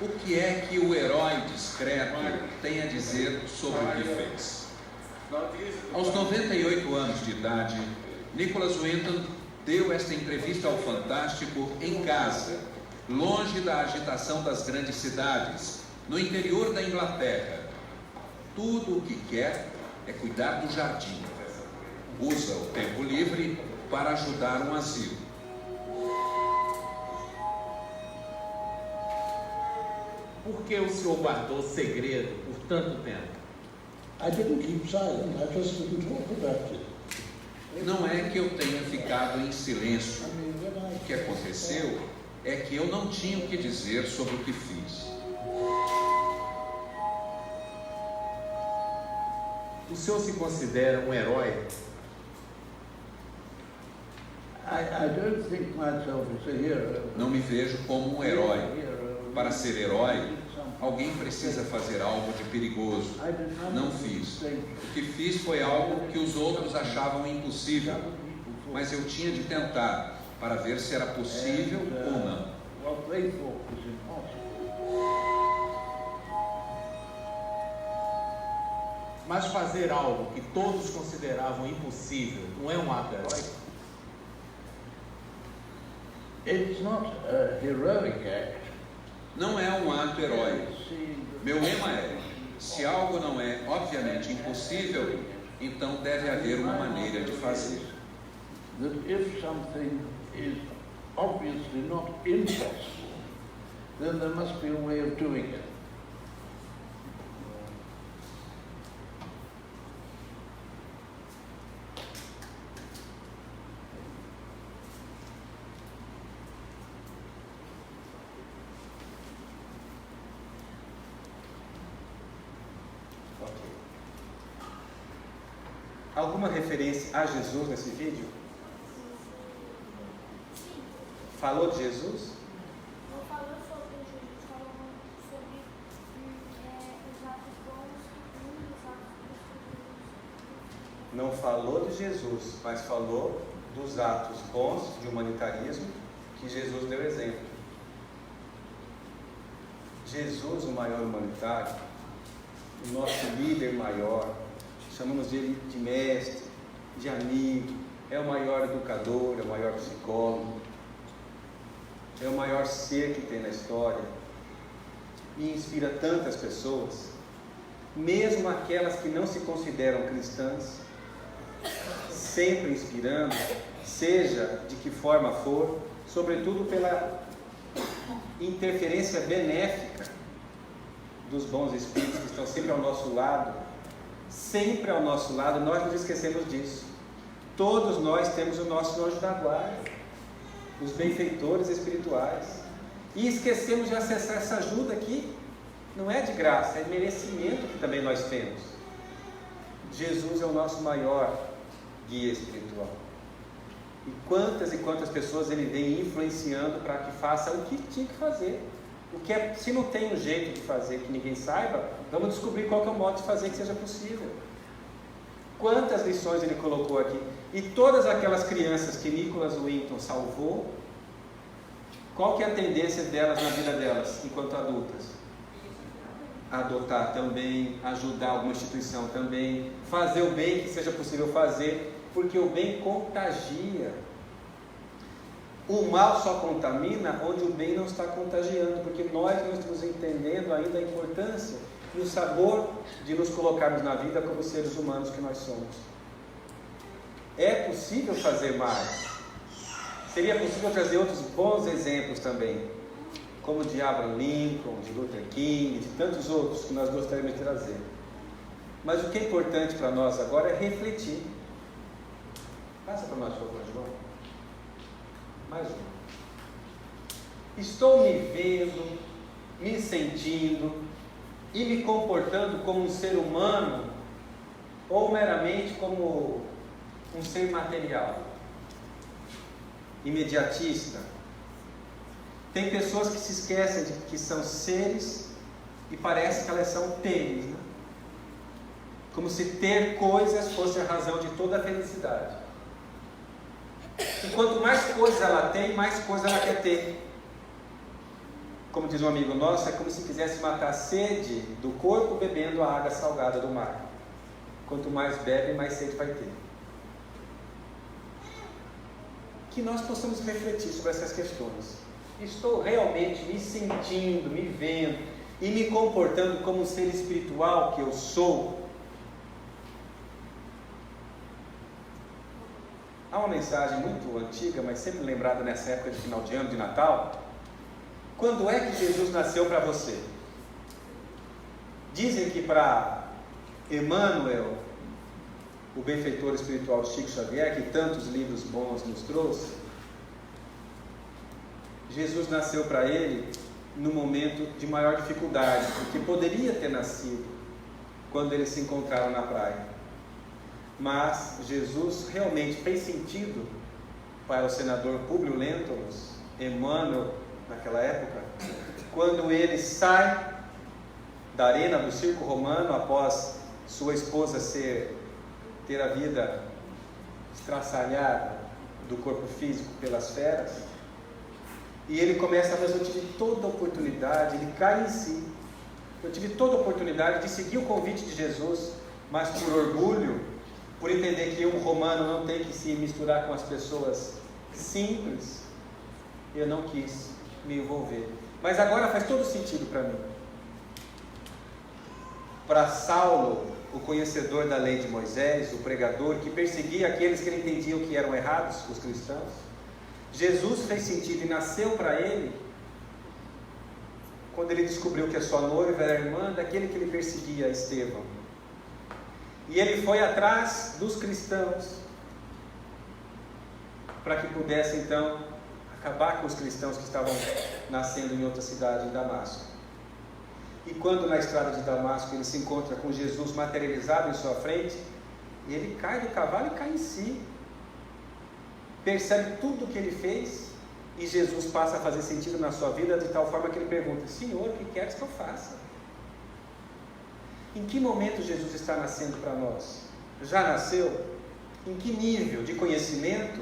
O que é que o herói discreto tem a dizer sobre o que fez? Aos 98 anos de idade, Nicholas Winton deu esta entrevista ao Fantástico em casa, longe da agitação das grandes cidades, no interior da Inglaterra. Tudo o que quer é cuidar do jardim. Usa o tempo livre para ajudar um asilo. Por que o senhor guardou segredo por tanto tempo? I didn't keep silent, I just didn't talk about it. Não é que eu tenha ficado em silêncio. O que aconteceu é que eu não tinha o que dizer sobre o que fiz. O senhor se considera um herói? I don't think myself as a hero. Não me vejo como um herói. Para ser herói, alguém precisa fazer algo de perigoso. Não fiz. O que fiz foi algo que os outros achavam impossível, mas eu tinha de tentar para ver se era possível ou não. What they thought was impossible. Mas fazer algo que todos consideravam impossível não é um ato heróico? It's not a heroic act. Não é um ato heróico. Meu lema é: se algo não é obviamente impossível, então deve haver uma maneira de fazer. That if something is obviously not impossible, then there must be a way of doing it. Alguma referência a Jesus nesse vídeo? Falou de Jesus? Não falou sobre Jesus, falou sobre os atos bons e os atos bons. Não falou de Jesus, mas falou dos atos bons de humanitarismo que Jesus deu exemplo. Jesus, o maior humanitário, o nosso líder maior, chamamos ele de mestre, de amigo, é o maior educador, é o maior psicólogo, é o maior ser que tem na história e inspira tantas pessoas, mesmo aquelas que não se consideram cristãs, sempre inspirando, seja de que forma for, sobretudo pela interferência benéfica dos bons espíritos que estão sempre ao nosso lado. Sempre ao nosso lado, nós nos esquecemos disso. Todos nós temos o nosso anjo da guarda, os benfeitores espirituais. E esquecemos de acessar essa ajuda aqui. Não é de graça, é merecimento que também nós temos. Jesus é o nosso maior guia espiritual. E quantas pessoas ele vem influenciando para que faça o que tinha que fazer. O que é, se não tem um jeito de fazer que ninguém saiba, vamos descobrir qual que é o modo de fazer que seja possível. Quantas lições ele colocou aqui. E todas aquelas crianças que Nicholas Winton salvou, qual que é a tendência delas na vida delas, enquanto adultas? Adotar também, ajudar alguma instituição também, fazer o bem que seja possível fazer, porque o bem contagia. O mal só contamina onde o bem não está contagiando, porque nós não estamos entendendo ainda a importância e o sabor de nos colocarmos na vida como seres humanos que nós somos. É possível fazer mais. Seria possível trazer outros bons exemplos também, como de Abraham Lincoln, de Luther King, de tantos outros que nós gostaríamos de trazer. Mas o que é importante para nós agora é refletir. Passa para nós, por favor, João. Mais um. Estou me vendo, me sentindo e me comportando como um ser humano ou meramente como um ser material, imediatista? Tem pessoas que se esquecem de que são seres e parece que elas são teres, né? Como se ter coisas fosse a razão de toda a felicidade. E quanto mais coisas ela tem, mais coisas ela quer ter. Como diz um amigo nosso, é como se quisesse matar a sede do corpo bebendo a água salgada do mar. Quanto mais bebe, mais sede vai ter. Que nós possamos refletir sobre essas questões. Estou realmente me sentindo, me vendo e me comportando como um ser espiritual que eu sou? Há uma mensagem muito antiga, mas sempre lembrada nessa época de final de ano, de Natal. Quando é que Jesus nasceu para você? Dizem que para Emmanuel, o benfeitor espiritual de Chico Xavier, que tantos livros bons nos trouxe, Jesus nasceu para ele no momento de maior dificuldade, porque poderia ter nascido quando eles se encontraram na praia. Mas Jesus realmente fez sentido para o senador Públio Lentulus, Emmanuel, naquela época, quando ele sai da arena do circo romano após sua esposa ter a vida estraçalhada do corpo físico pelas feras, e ele começa a dizer: eu tive toda a oportunidade, ele cai em si, eu tive toda a oportunidade de seguir o convite de Jesus, mas por orgulho, por entender que um romano não tem que se misturar com as pessoas simples, eu não quis me envolver. Mas agora faz todo sentido para mim. Para Saulo, o conhecedor da lei de Moisés, o pregador que perseguia aqueles que ele entendiam que eram errados, os cristãos, Jesus fez sentido e nasceu para ele quando ele descobriu que a sua noiva era irmã daquele que ele perseguia, Estevão. E ele foi atrás dos cristãos para que pudesse então acabar com os cristãos que estavam nascendo em outra cidade, em Damasco. E quando na estrada de Damasco ele se encontra com Jesus materializado em sua frente, ele cai do cavalo e cai em si. Percebe tudo o que ele fez e Jesus passa a fazer sentido na sua vida de tal forma que ele pergunta: Senhor, o que queres que eu faça? Em que momento Jesus está nascendo para nós? Já nasceu? Em que nível de conhecimento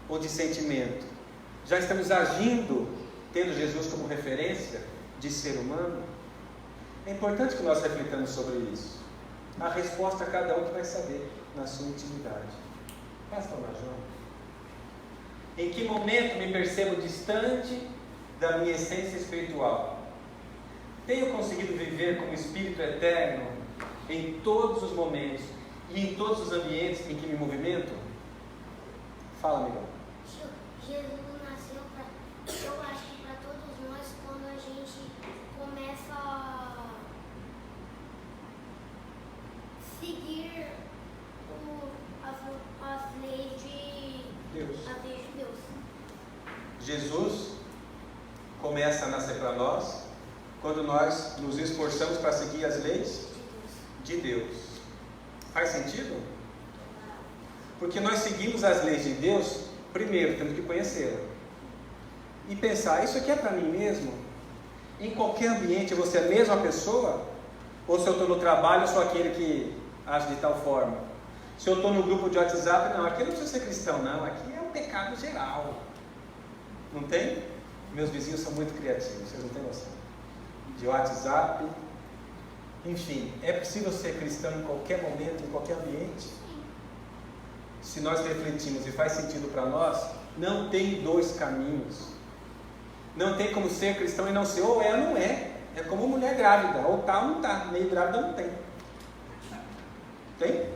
ou de sentimento? Já estamos agindo tendo Jesus como referência de ser humano? É importante que nós reflitamos sobre isso. A resposta cada um que vai saber na sua intimidade. Pastor Major, em que momento me percebo distante da minha essência espiritual? Tenho conseguido viver como espírito eterno em todos os momentos e em todos os ambientes em que me movimento? Fala, Miguel. Jesus nasceu para, eu acho que para todos nós, quando a gente começa a seguir as começa a nascer para nós quando nós nos esforçamos para seguir as leis de Deus. Faz sentido? Porque nós seguimos as leis de Deus, primeiro temos que conhecê-la e pensar, isso aqui é para mim mesmo? Em qualquer ambiente você é a mesma pessoa? Ou se eu estou no trabalho, eu sou aquele que age de tal forma? Se eu estou no grupo de WhatsApp, não, aqui não precisa ser cristão, não, aqui é um pecado geral. Não tem? Meus vizinhos são muito criativos, vocês não têm noção. De WhatsApp, enfim, é possível ser cristão em qualquer momento, em qualquer ambiente? Se nós refletimos e faz sentido para nós, não tem dois caminhos. Não tem como ser cristão e não ser, ou é ou não é. É como mulher grávida, ou tá ou não tá, meio grávida não tem. Tem?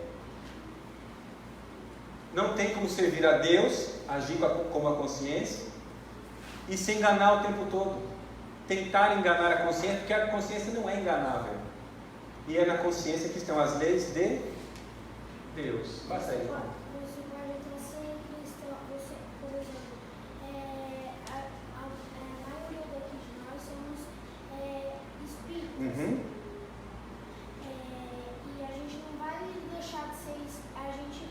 Não tem como servir a Deus, agir como a consciência, e se enganar o tempo todo. Tentar enganar a consciência, porque a consciência não é enganável. E é na consciência que estão as leis de Deus. Passa aí, irmão. Você pode até ser cristão, por exemplo, a maioria daqui de nós somos espíritas. Uhum. E a gente não vai deixar de ser, a gente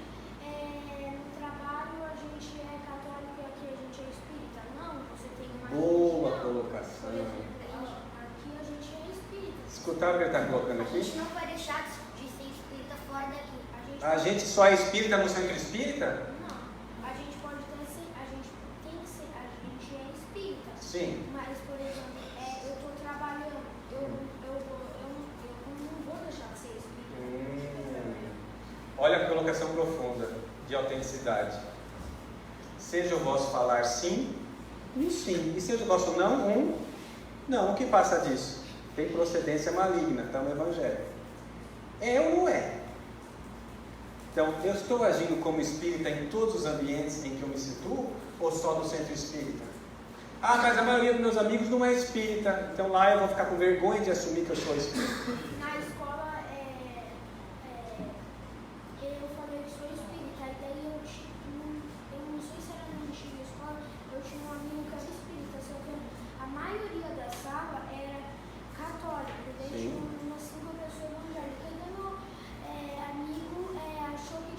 no trabalho a gente é católico e aqui a gente é espírita. Não, você tem uma Boa religião. colocação. Por exemplo, aqui a gente é espírita. Escutaram o que ele está colocando A aqui? gente não vai deixar de ser espírita fora daqui. A gente só é espírita no centro espírita? Não, a gente pode até ser, a gente tem que ser, a gente é espírita. Sim. Mas, por exemplo, eu estou trabalhando, eu não vou deixar de ser espírita. Olha a colocação profunda de autenticidade. Seja o vosso falar sim, um sim. E seja o vosso não, um não. O que passa disso? Tem procedência maligna, está no Evangelho. É ou não é? Então, eu estou agindo como espírita em todos os ambientes em que eu me situo, ou só no centro espírita? Ah, mas a maioria dos meus amigos não é espírita, então lá eu vou ficar com vergonha de assumir que eu sou espírita. Na escola, eu falei que sou espírita, e daí eu não sei se era na antiga escola, eu tinha um amigo que era espírita, só que a maioria da sala era católica, e daí tinha umas 5 pessoas evangélicas. E daí meu amigo achou que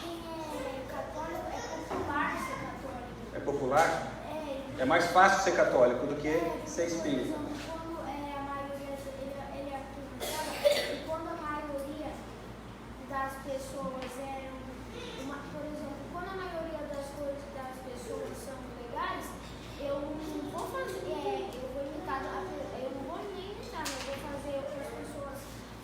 quem é católico é popular ser católico. É popular? É mais fácil ser católico do que ser espírita. Quando a maioria, ele acreditava, e quando a maioria das pessoas eram, por exemplo, quando a maioria das coisas das pessoas são legais, eu não vou fazer, eu vou imitar, eu não vou nem imitar, eu vou fazer o que as pessoas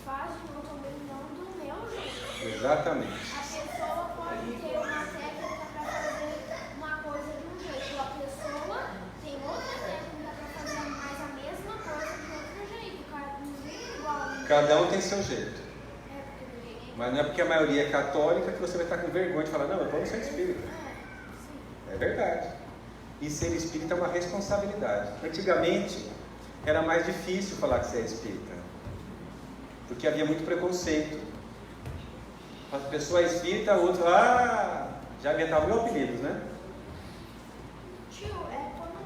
fazem, eu também não do meu jeito. Exatamente. A pessoa pode ter uma técnica para fazer uma coisa de um jeito, a pessoa tem outra técnica para fazer mais a mesma coisa de outro jeito, ninguém é igual a mim. Cada um tem seu jeito. Porque ninguém Mas não é porque a maioria é católica que você vai estar com vergonha de falar, não, eu vou ser espírita. É verdade. E ser espírita é uma responsabilidade. Antigamente, era mais difícil falar que você é espírita. Porque havia muito preconceito. A pessoa é espírita, o outro, já inventava mil apelidos, né? Tio, quando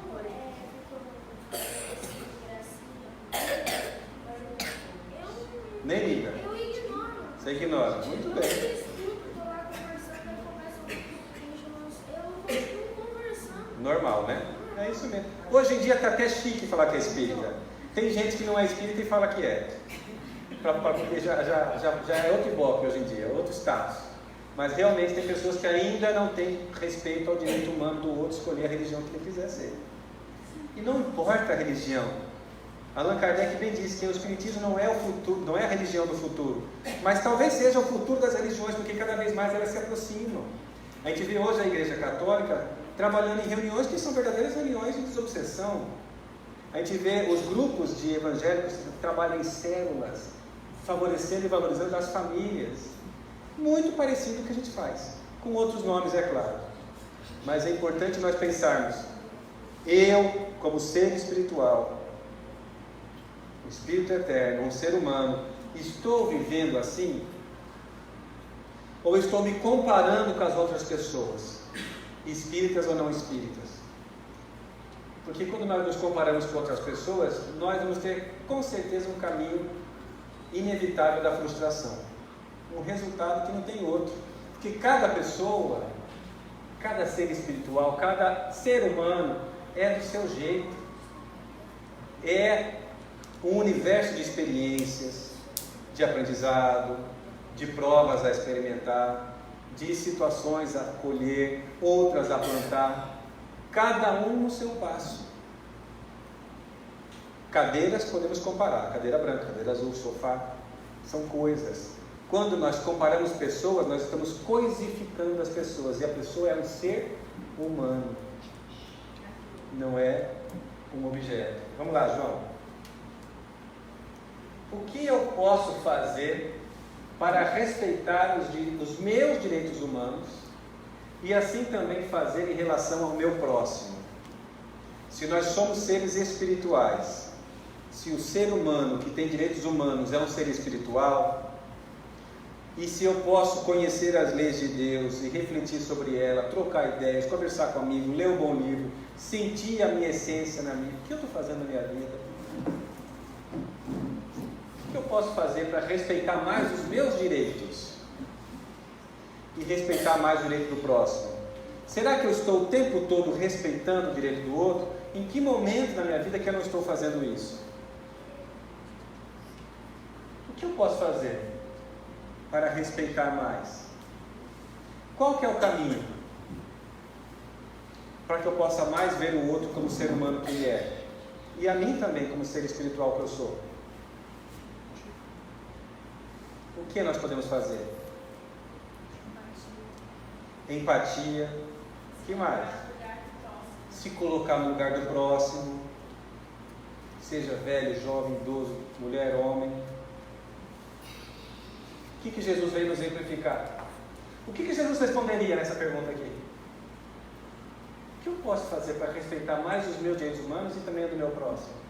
Nem liga. eu ignoro. Você ignora. Muito bem. Eu estou lá conversando, aí começa eu vou conversando. Normal, né? É isso mesmo. Hoje em dia está até chique falar que é espírita. Tem gente que não é espírita e fala que é. Porque já é outro ibope hoje em dia, outro status. Mas realmente tem pessoas que ainda não têm respeito ao direito humano do outro escolher a religião que ele quiser ser. E não importa a religião. Allan Kardec bem disse que o espiritismo não é o futuro, não é a religião do futuro, mas talvez seja o futuro das religiões, porque cada vez mais elas se aproximam. A gente vê hoje a Igreja Católica trabalhando em reuniões que são verdadeiras reuniões de desobsessão. A gente vê os grupos de evangélicos que trabalham em células, favorecendo e valorizando as famílias. Muito parecido com o que a gente faz, com outros nomes, é claro. Mas é importante nós pensarmos, eu, como ser espiritual, um espírito eterno, um ser humano, estou vivendo assim? Ou estou me comparando com as outras pessoas, espíritas ou não espíritas? Porque quando nós nos comparamos com outras pessoas, nós vamos ter com certeza um caminho inevitável da frustração. Um resultado que não tem outro. Porque cada pessoa, cada ser espiritual, cada ser humano é do seu jeito. É um universo de experiências, de aprendizado, de provas a experimentar, de situações a colher, outras a plantar, cada um no seu passo. Cadeiras podemos comparar, cadeira branca, cadeira azul, sofá, são coisas. Quando nós comparamos pessoas, nós estamos coisificando as pessoas, e a pessoa é um ser humano, não é um objeto. Vamos lá, João. O que eu posso fazer para respeitar os meus direitos humanos e assim também fazer em relação ao meu próximo? Se nós somos seres espirituais, se o ser humano que tem direitos humanos é um ser espiritual, e se eu posso conhecer as leis de Deus e refletir sobre ela, trocar ideias, conversar com amigo, ler um bom livro, sentir a minha essência na minha... O que eu estou fazendo na minha vida? O que eu posso fazer para respeitar mais os meus direitos e respeitar mais o direito do próximo? Será que eu estou o tempo todo respeitando o direito do outro? Em que momento da minha vida que eu não estou fazendo isso? O que eu posso fazer para respeitar mais? Qual que é o caminho para que eu possa mais ver o outro como ser humano que ele é, e a mim também como ser espiritual que eu sou? O que nós podemos fazer? Empatia. O que mais? Se colocar no lugar do próximo, seja velho, jovem, idoso, mulher, homem. O que Jesus veio nos exemplificar? O que Jesus responderia nessa pergunta aqui? O que eu posso fazer para respeitar mais os meus direitos humanos e também o do meu próximo?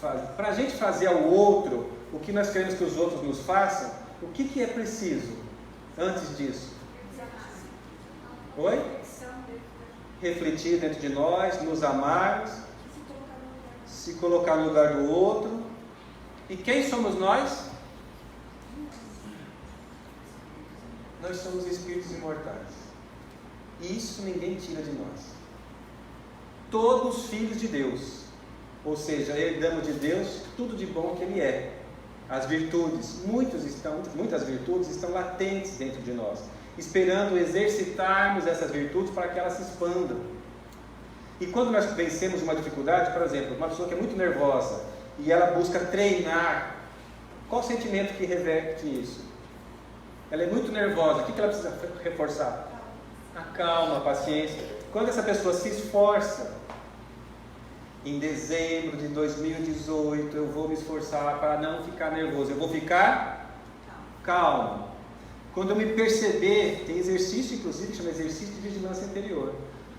Para a gente fazer ao outro o que nós queremos que os outros nos façam, o que é preciso antes disso? Oi? Refletir dentro de nós, nos amarmos, se colocar no lugar do outro. E quem somos nós? Nós somos espíritos imortais. E isso ninguém tira de nós. Todos filhos de Deus. Ou seja, herdamos de Deus tudo de bom que Ele é. As virtudes, muitas virtudes estão latentes dentro de nós, esperando exercitarmos essas virtudes para que elas se expandam. E quando nós vencemos uma dificuldade, por exemplo, uma pessoa que é muito nervosa e ela busca treinar, qual o sentimento que reverte isso? Ela é muito nervosa, o que ela precisa reforçar? A calma, a paciência. Quando essa pessoa se esforça, em dezembro de 2018 eu vou me esforçar para não ficar nervoso, eu vou ficar calmo. Quando eu me perceber, tem exercício inclusive que chama exercício de vigilância interior.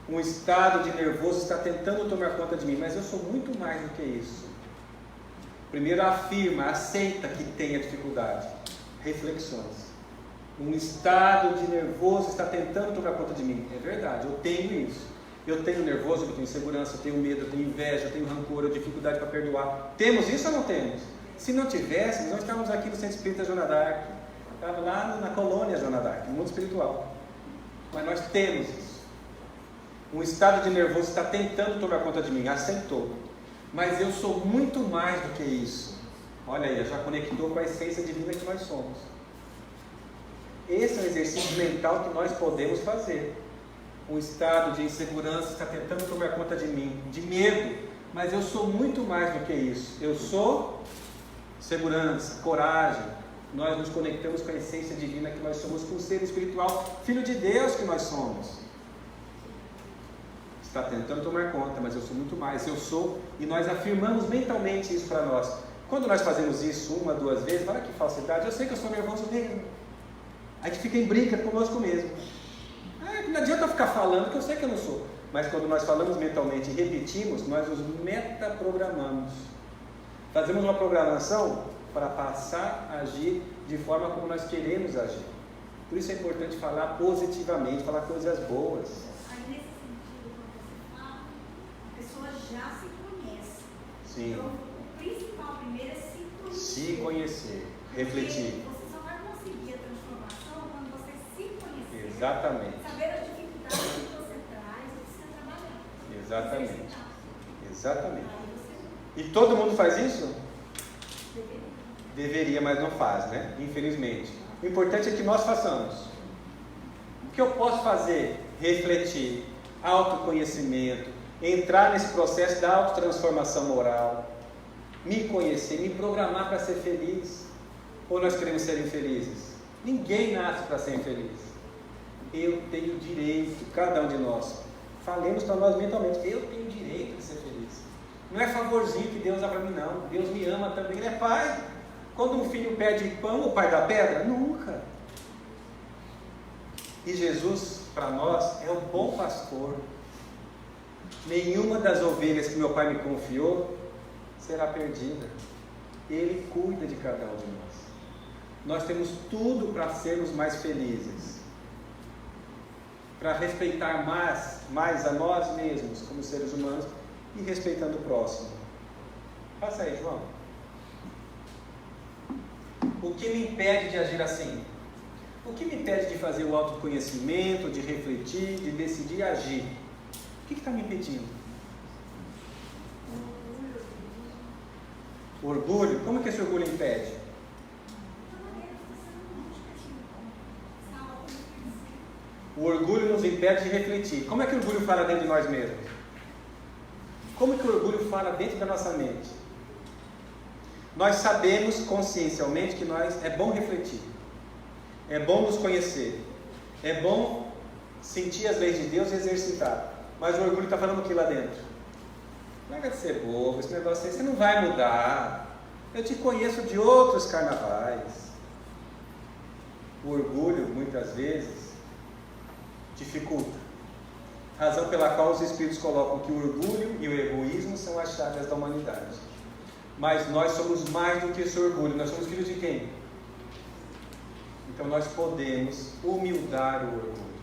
Um estado de nervoso está tentando tomar conta de mim, mas eu sou muito mais do que isso. Primeiro afirma, aceita que tem a dificuldade. Reflexões. Um estado de nervoso está tentando tomar conta de mim. É verdade, eu tenho isso. Eu tenho nervoso, eu tenho insegurança, eu tenho medo, eu tenho inveja, eu tenho rancor, eu tenho dificuldade para perdoar. Temos isso ou não temos? Se não tivéssemos, nós estávamos aqui no Centro Espírita Joana d'Arc. Estava lá na colônia Joana d'Arc, no mundo espiritual. Mas nós temos isso. Um estado de nervoso está tentando tomar conta de mim, aceitou. Mas eu sou muito mais do que isso. Olha aí, já conectou com a essência divina que nós somos. Esse é um exercício mental que nós podemos fazer. Um estado de insegurança está tentando tomar conta de mim, de medo, mas eu sou muito mais do que isso. Eu sou segurança, coragem. Nós nos conectamos com a essência divina que nós somos, com o ser espiritual, filho de Deus que nós somos. Está tentando tomar conta, mas eu sou muito mais. Eu sou, e nós afirmamos mentalmente isso para nós. Quando nós fazemos isso uma, duas vezes, olha que falsidade, eu sei que eu sou nervoso mesmo. A gente fica em briga conosco mesmo. Não adianta eu ficar falando, que eu sei que eu não sou. Mas quando nós falamos mentalmente e repetimos, nós nos metaprogramamos. Fazemos uma programação para passar a agir de forma como nós queremos agir. Por isso é importante falar positivamente, falar coisas boas. Aí, nesse sentido, quando você fala, a pessoa já se conhece. Sim. Então, o principal primeiro é se conhecer. Se conhecer, refletir. Porque você só vai conseguir a transformação quando você se conhecer. Exatamente. Saber as dificuldades que você traz e precisa trabalhar. Exatamente. Exercitar. Exatamente. Aí você E todo mundo faz isso? deveria. Deveria, mas não faz, né? Infelizmente. O importante é que nós façamos. O que eu posso fazer? Refletir, autoconhecimento, entrar nesse processo da autotransformação moral, me conhecer, me programar para ser feliz. Ou nós queremos ser infelizes? Ninguém nasce para ser infeliz. Eu tenho direito, cada um de nós. Falemos para nós mentalmente, eu tenho direito de ser feliz. Não é favorzinho que Deus dá para mim, não. Deus me ama também, Ele é Pai. Quando um filho pede pão, o pai dá pedra? Nunca. E Jesus, para nós, é o bom pastor. Nenhuma das ovelhas que meu pai me confiou será perdida. Ele cuida de cada um de nós. Nós temos tudo para sermos mais felizes. Para respeitar mais a nós mesmos, como seres humanos, e respeitando o próximo. Passa aí, João. O que me impede de agir assim? O que me impede de fazer o autoconhecimento, de refletir, de decidir agir? O que está me impedindo? O orgulho? Como que esse orgulho impede? O orgulho nos impede de refletir. Como é que o orgulho fala dentro de nós mesmos? Como é que o orgulho fala dentro da nossa mente? Nós sabemos consciencialmente que é bom refletir, é bom nos conhecer, é bom sentir as leis de Deus e exercitar. Mas o orgulho está falando o que lá dentro? Larga de ser bobo, esse negócio aí, você não vai mudar. Eu te conheço de outros carnavais. O orgulho, muitas vezes, dificulta. Razão pela qual os Espíritos colocam que o orgulho e o egoísmo são as chagas da humanidade. Mas nós somos mais do que esse orgulho. Nós somos filhos de quem? Então nós podemos humildar o orgulho.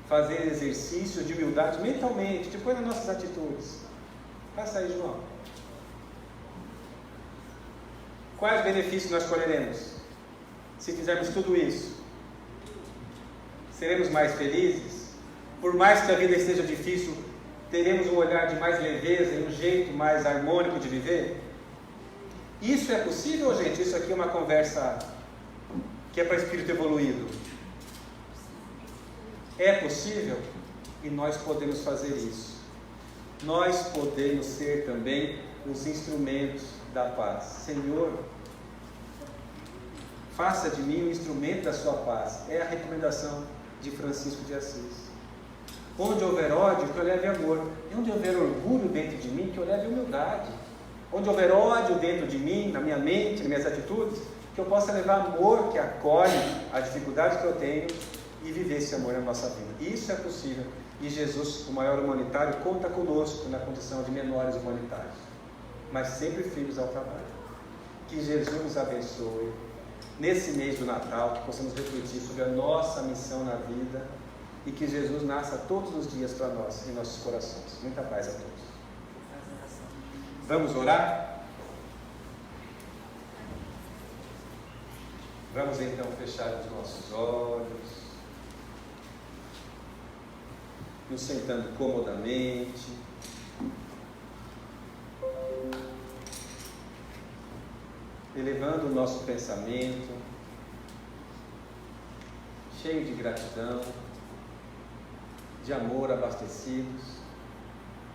Fazer exercícios de humildade mentalmente, depois nas nossas atitudes. Passa aí, João. Quais benefícios nós colheremos se fizermos tudo isso? Seremos mais felizes? Por mais que a vida seja difícil, teremos um olhar de mais leveza e um jeito mais harmônico de viver? Isso é possível, gente? Isso aqui é uma conversa que é para espírito evoluído. É possível? E nós podemos fazer isso. Nós podemos ser também os instrumentos da paz. Senhor, faça de mim um instrumento da sua paz. É a recomendação de Francisco de Assis. Onde houver ódio, que eu leve amor. E onde houver orgulho dentro de mim, que eu leve humildade. Onde houver ódio dentro de mim, na minha mente, nas minhas atitudes, que eu possa levar amor que acolhe a dificuldade que eu tenho e viver esse amor na nossa vida. Isso é possível. E Jesus, o maior humanitário, conta conosco na condição de menores humanitários, mas sempre filhos ao trabalho. Que Jesus nos abençoe. Nesse mês do Natal, que possamos refletir sobre a nossa missão na vida e que Jesus nasça todos os dias para nós, em nossos corações. Muita paz a todos. Vamos orar? Vamos então fechar os nossos olhos, nos sentando comodamente. Elevando o nosso pensamento, cheio de gratidão, de amor, abastecidos,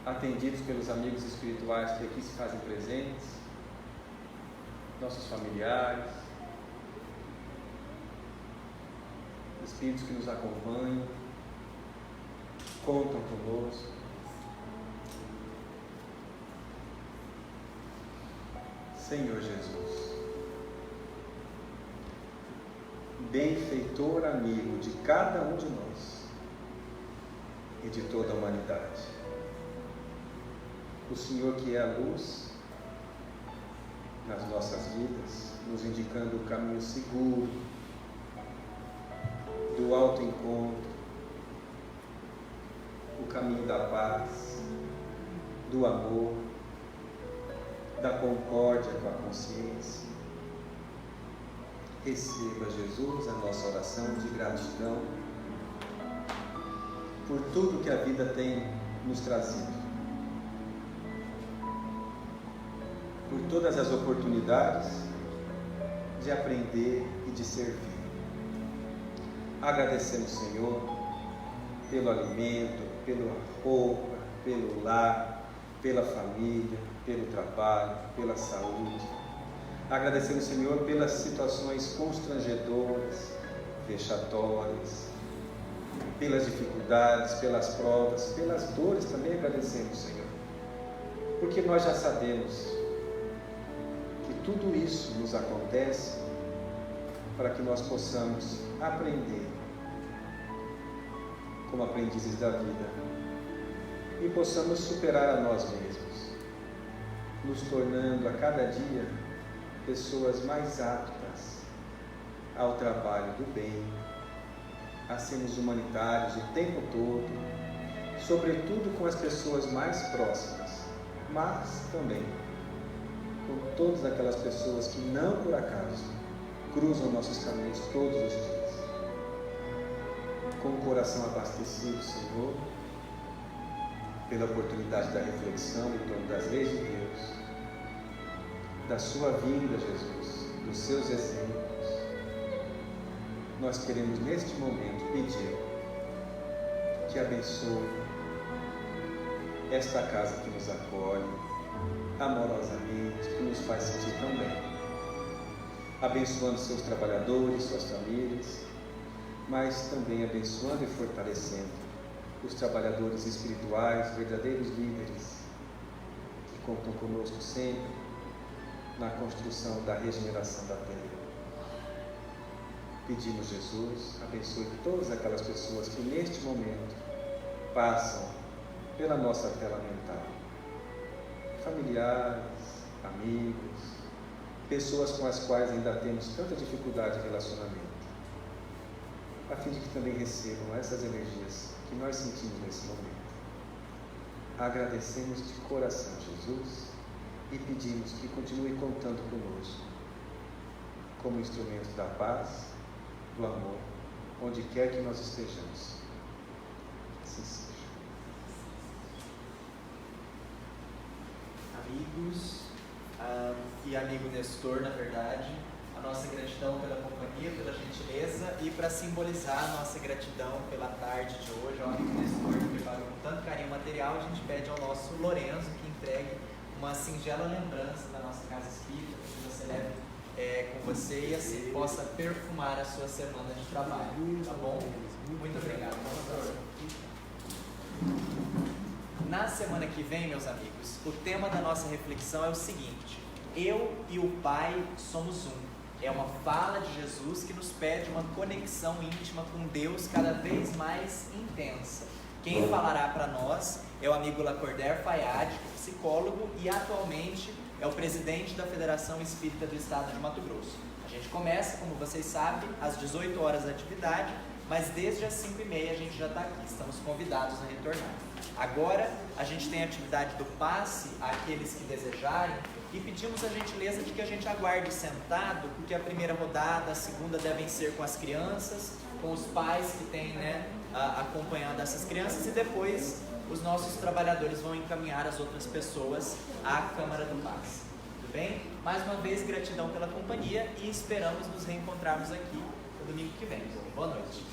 atendidos pelos amigos espirituais que aqui se fazem presentes, nossos familiares, espíritos que nos acompanham, contam conosco. Senhor Jesus, benfeitor amigo de cada um de nós e de toda a humanidade. O Senhor que é a luz nas nossas vidas, nos indicando o caminho seguro do autoencontro, o caminho da paz, do amor, da concórdia com a consciência. Receba, Jesus, a nossa oração de gratidão por tudo que a vida tem nos trazido, por todas as oportunidades de aprender e de servir. Agradecemos, Senhor, pelo alimento, pela roupa, pelo lar, pela família, pelo trabalho, pela saúde. Agradecemos, Senhor, pelas situações constrangedoras, vexatórias, pelas dificuldades, pelas provas, pelas dores. Também agradecemos, Senhor, porque nós já sabemos que tudo isso nos acontece para que nós possamos aprender como aprendizes da vida e possamos superar a nós mesmos, nos tornando a cada dia pessoas mais aptas ao trabalho do bem, a sermos humanitários o tempo todo, sobretudo com as pessoas mais próximas, mas também com todas aquelas pessoas que não por acaso cruzam nossos caminhos todos os dias. Com o coração abastecido, Senhor, pela oportunidade da reflexão em torno das leis de Deus, da sua vinda, Jesus, dos seus exemplos, nós queremos neste momento pedir que abençoe esta casa que nos acolhe amorosamente, que nos faz sentir tão bem, abençoando seus trabalhadores, suas famílias, mas também abençoando e fortalecendo os trabalhadores espirituais, verdadeiros líderes, que contam conosco sempre na construção da regeneração da terra. Pedimos, Jesus, abençoe todas aquelas pessoas que neste momento passam pela nossa tela mental, familiares, amigos, pessoas com as quais ainda temos tanta dificuldade de relacionamento, a fim de que também recebam essas energias que nós sentimos nesse momento. Agradecemos de coração, Jesus, e pedimos que continue contando conosco como instrumento da paz, do amor, onde quer que nós estejamos. Assim seja. Amigos e amigo Nestor, na verdade, a nossa gratidão pela companhia, pela gentileza, e para simbolizar a nossa gratidão pela tarde de hoje, ao amigo Nestor que preparou com tanto carinho material, a gente pede ao nosso Lorenzo que entregue uma singela lembrança da nossa casa espírita, que você leve com você e assim possa perfumar a sua semana de trabalho, tá bom? Muito obrigado, pastor. Na semana que vem, meus amigos, o tema da nossa reflexão é o seguinte: eu e o Pai somos um. É uma fala de Jesus que nos pede uma conexão íntima com Deus cada vez mais intensa. Quem falará para nós é o amigo Lacordaire Fayad, psicólogo e atualmente é o presidente da Federação Espírita do Estado de Mato Grosso. A gente começa, como vocês sabem, às 18 horas a atividade, mas desde as 5h30 a gente já está aqui, estamos convidados a retornar. Agora a gente tem a atividade do passe àqueles que desejarem e pedimos a gentileza de que a gente aguarde sentado, porque a primeira rodada, a segunda devem ser com as crianças, com os pais que têm acompanhado essas crianças, e depois os nossos trabalhadores vão encaminhar as outras pessoas à Câmara do Passe. Tudo bem? Mais uma vez, gratidão pela companhia e esperamos nos reencontrarmos aqui no domingo que vem. Boa noite.